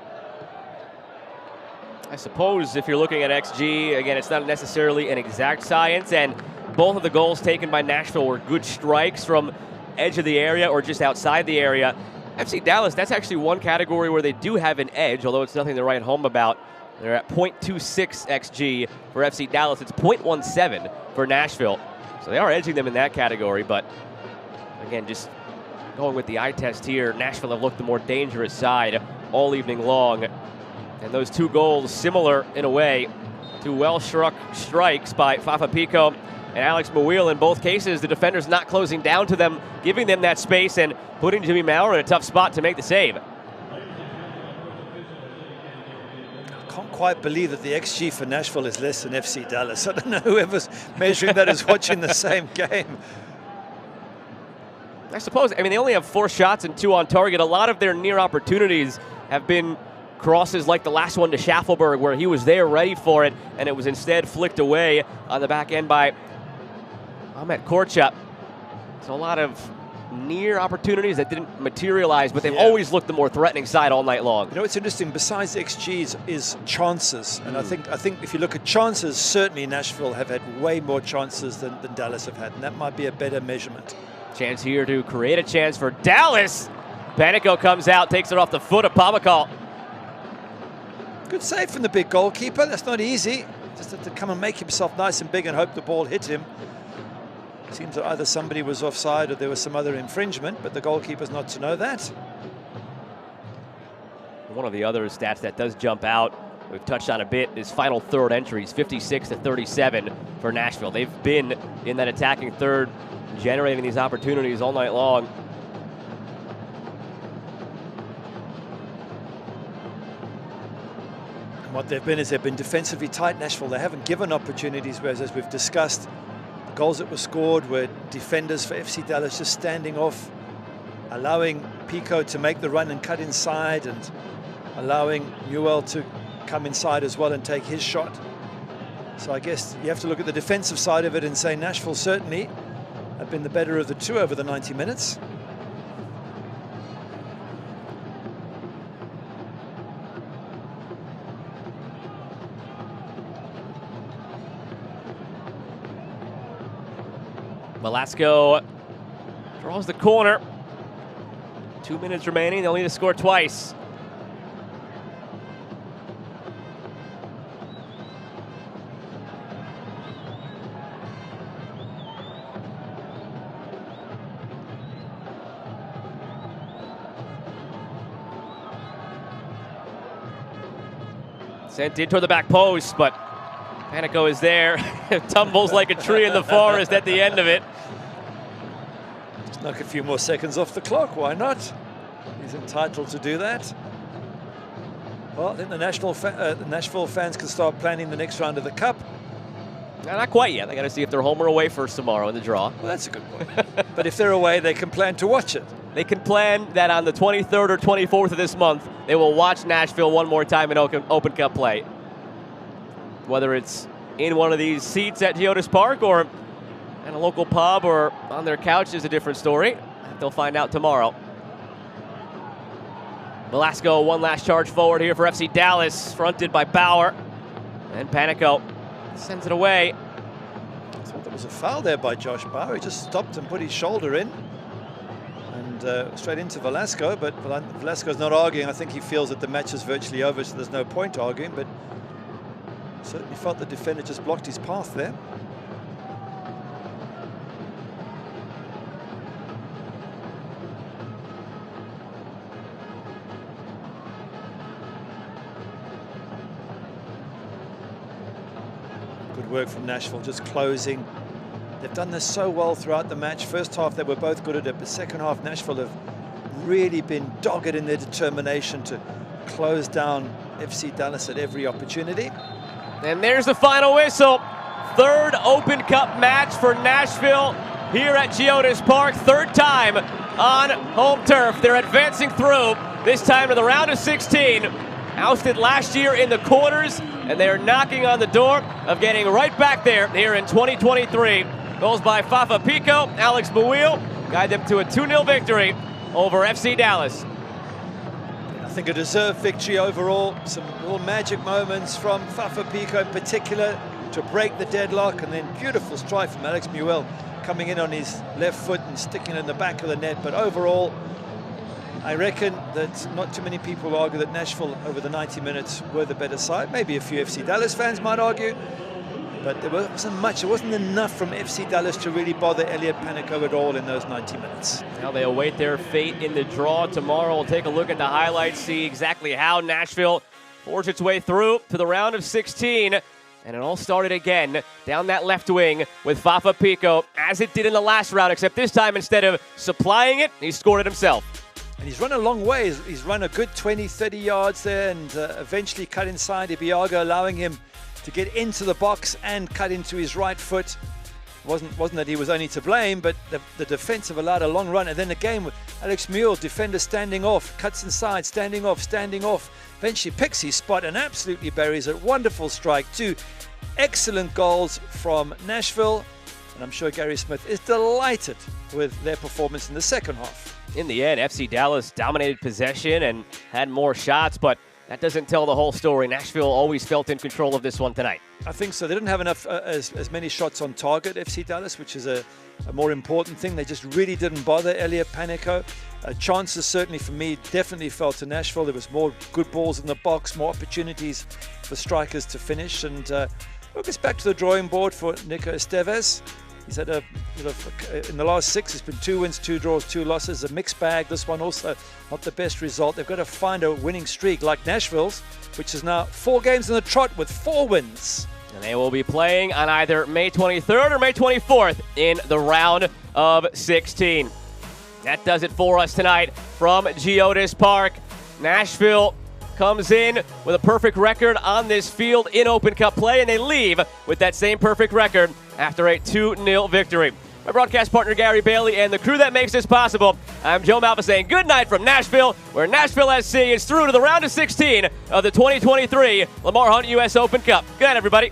I suppose if you're looking at XG, again, it's not necessarily an exact science, and both of the goals taken by Nashville were good strikes from edge of the area or just outside the area. FC Dallas, that's actually one category where they do have an edge, although it's nothing to write home about. They're at 0.26 XG for FC Dallas. It's 0.17 for Nashville. So they are edging them in that category, but again, just going with the eye test here, Nashville have looked the more dangerous side all evening long. And those 2 goals, similar in a way to well-struck strikes by Fafa Pico and Alex Muil. In both cases, the defenders not closing down to them, giving them that space and putting Jimmy Maurer in a tough spot to make the save. I can't quite believe that the XG for Nashville is less than FC Dallas. I don't know whoever's measuring that is watching the same game. I suppose, I mean, they only have 4 shots and 2 on target. A lot of their near opportunities have been crosses like the last one to Schaffelberg, where he was there ready for it, and it was instead flicked away on the back end by Ahmet Korcha. So a lot of near opportunities that didn't materialize, but they've always looked the more threatening side all night long. You know, it's interesting, besides XGs is chances. And I think if you look at chances, certainly Nashville have had way more chances than Dallas have had, and that might be a better measurement. Chance here to create a chance for Dallas. Panico comes out, takes it off the foot of Pamakal. Good save from the big goalkeeper. That's not easy. Just have to come and make himself nice and big and hope the ball hit him. Seems that either somebody was offside or there was some other infringement, but the goalkeeper's not to know that. One of the other stats that does jump out, we've touched on a bit, is final third entries, 56 to 37 for Nashville. They've been in that attacking third, generating these opportunities all night long. And what they've been is they've been defensively tight, Nashville. They haven't given opportunities, whereas as we've discussed, the goals that were scored were defenders for FC Dallas just standing off, allowing Pico to make the run and cut inside, and allowing Newell to come inside as well and take his shot. So I guess you have to look at the defensive side of it and say Nashville certainly have been the better of the 2 over the 90 minutes. Velasco draws the corner. 2 minutes remaining. They'll need to score twice. Sent in toward the back post, but Panico is there. Tumbles like a tree in the forest at the end of it. Just knock a few more seconds off the clock, why not? He's entitled to do that. Well, I think the Nashville fans can start planning the next round of the Cup. No, not quite yet. They got to see if they're home or away first tomorrow in the draw. Well, that's a good point. But if they're away, they can plan to watch it. They can plan that on the 23rd or 24th of this month, they will watch Nashville one more time in Open Cup play. Whether it's in one of these seats at Geodis Park or in a local pub or on their couch is a different story. They'll find out tomorrow. Velasco, one last charge forward here for FC Dallas, fronted by Bauer. And Panico sends it away. I thought there was a foul there by Josh Bauer. He just stopped and put his shoulder in. And and straight into Velasco, but Velasco's not arguing. I think he feels that the match is virtually over, so there's no point arguing, but certainly felt the defender just blocked his path there. Good work from Nashville, just closing. They've done this so well throughout the match. First half, they were both good at it, but second half, Nashville have really been dogged in their determination to close down FC Dallas at every opportunity. And there's the final whistle. Third Open Cup match for Nashville here at Geodis Park. Third time on home turf. They're advancing through, this time to the round of 16. Ousted last year in the quarters, and they are knocking on the door of getting right back there here in 2023. Goals by Fafa Pico, Alex Buil guide them to a 2-0 victory over FC Dallas. I think a deserved victory overall. Some little magic moments from Fafa Pico in particular to break the deadlock, and then beautiful strike from Alex Buil coming in on his left foot and sticking it in the back of the net. But overall, I reckon that not too many people argue that Nashville over the 90 minutes were the better side. Maybe a few FC Dallas fans might argue, but there wasn't much. It wasn't enough from FC Dallas to really bother Elliot Panico at all in those 90 minutes. Now they await their fate in the draw tomorrow. We'll take a look at the highlights, see exactly how Nashville forged its way through to the round of 16. And it all started again down that left wing with Fafa Pico, as it did in the last round, except this time instead of supplying it, he scored it himself. And he's run a long way. He's run a good 20, 30 yards there, and eventually cut inside Ibiaga, allowing him to get into the box and cut into his right foot. Wasn't that he was only to blame, but the defense have allowed a long run. And then again with Alex Mule, defender standing off, cuts inside, standing off. Eventually picks his spot and absolutely buries it. Wonderful strike. 2 excellent goals from Nashville. And I'm sure Gary Smith is delighted with their performance in the second half. In the end, FC Dallas dominated possession and had more shots, but that doesn't tell the whole story. Nashville always felt in control of this one tonight. I think so. They didn't have enough as many shots on target, FC Dallas, which is a more important thing. They just really didn't bother Elliot Panico. Chances certainly for me definitely fell to Nashville. There was more good balls in the box, more opportunities for strikers to finish. And look, it's back to the drawing board for Nico Estevez. He's had in the last 6, it's been 2 wins, 2 draws, 2 losses, a mixed bag. This one also not the best result. They've got to find a winning streak like Nashville's, which is now 4 games in the trot with 4 wins. And they will be playing on either May 23rd or May 24th in the round of 16. That does it for us tonight from Geodis Park. Nashville comes in with a perfect record on this field in Open Cup play, and they leave with that same perfect record after a 2-0 victory. My broadcast partner Gary Bailey and the crew that makes this possible, I'm Joe Malfa saying good night from Nashville, where Nashville SC is through to the round of 16 of the 2023 Lamar Hunt U.S. Open Cup. Good night, everybody.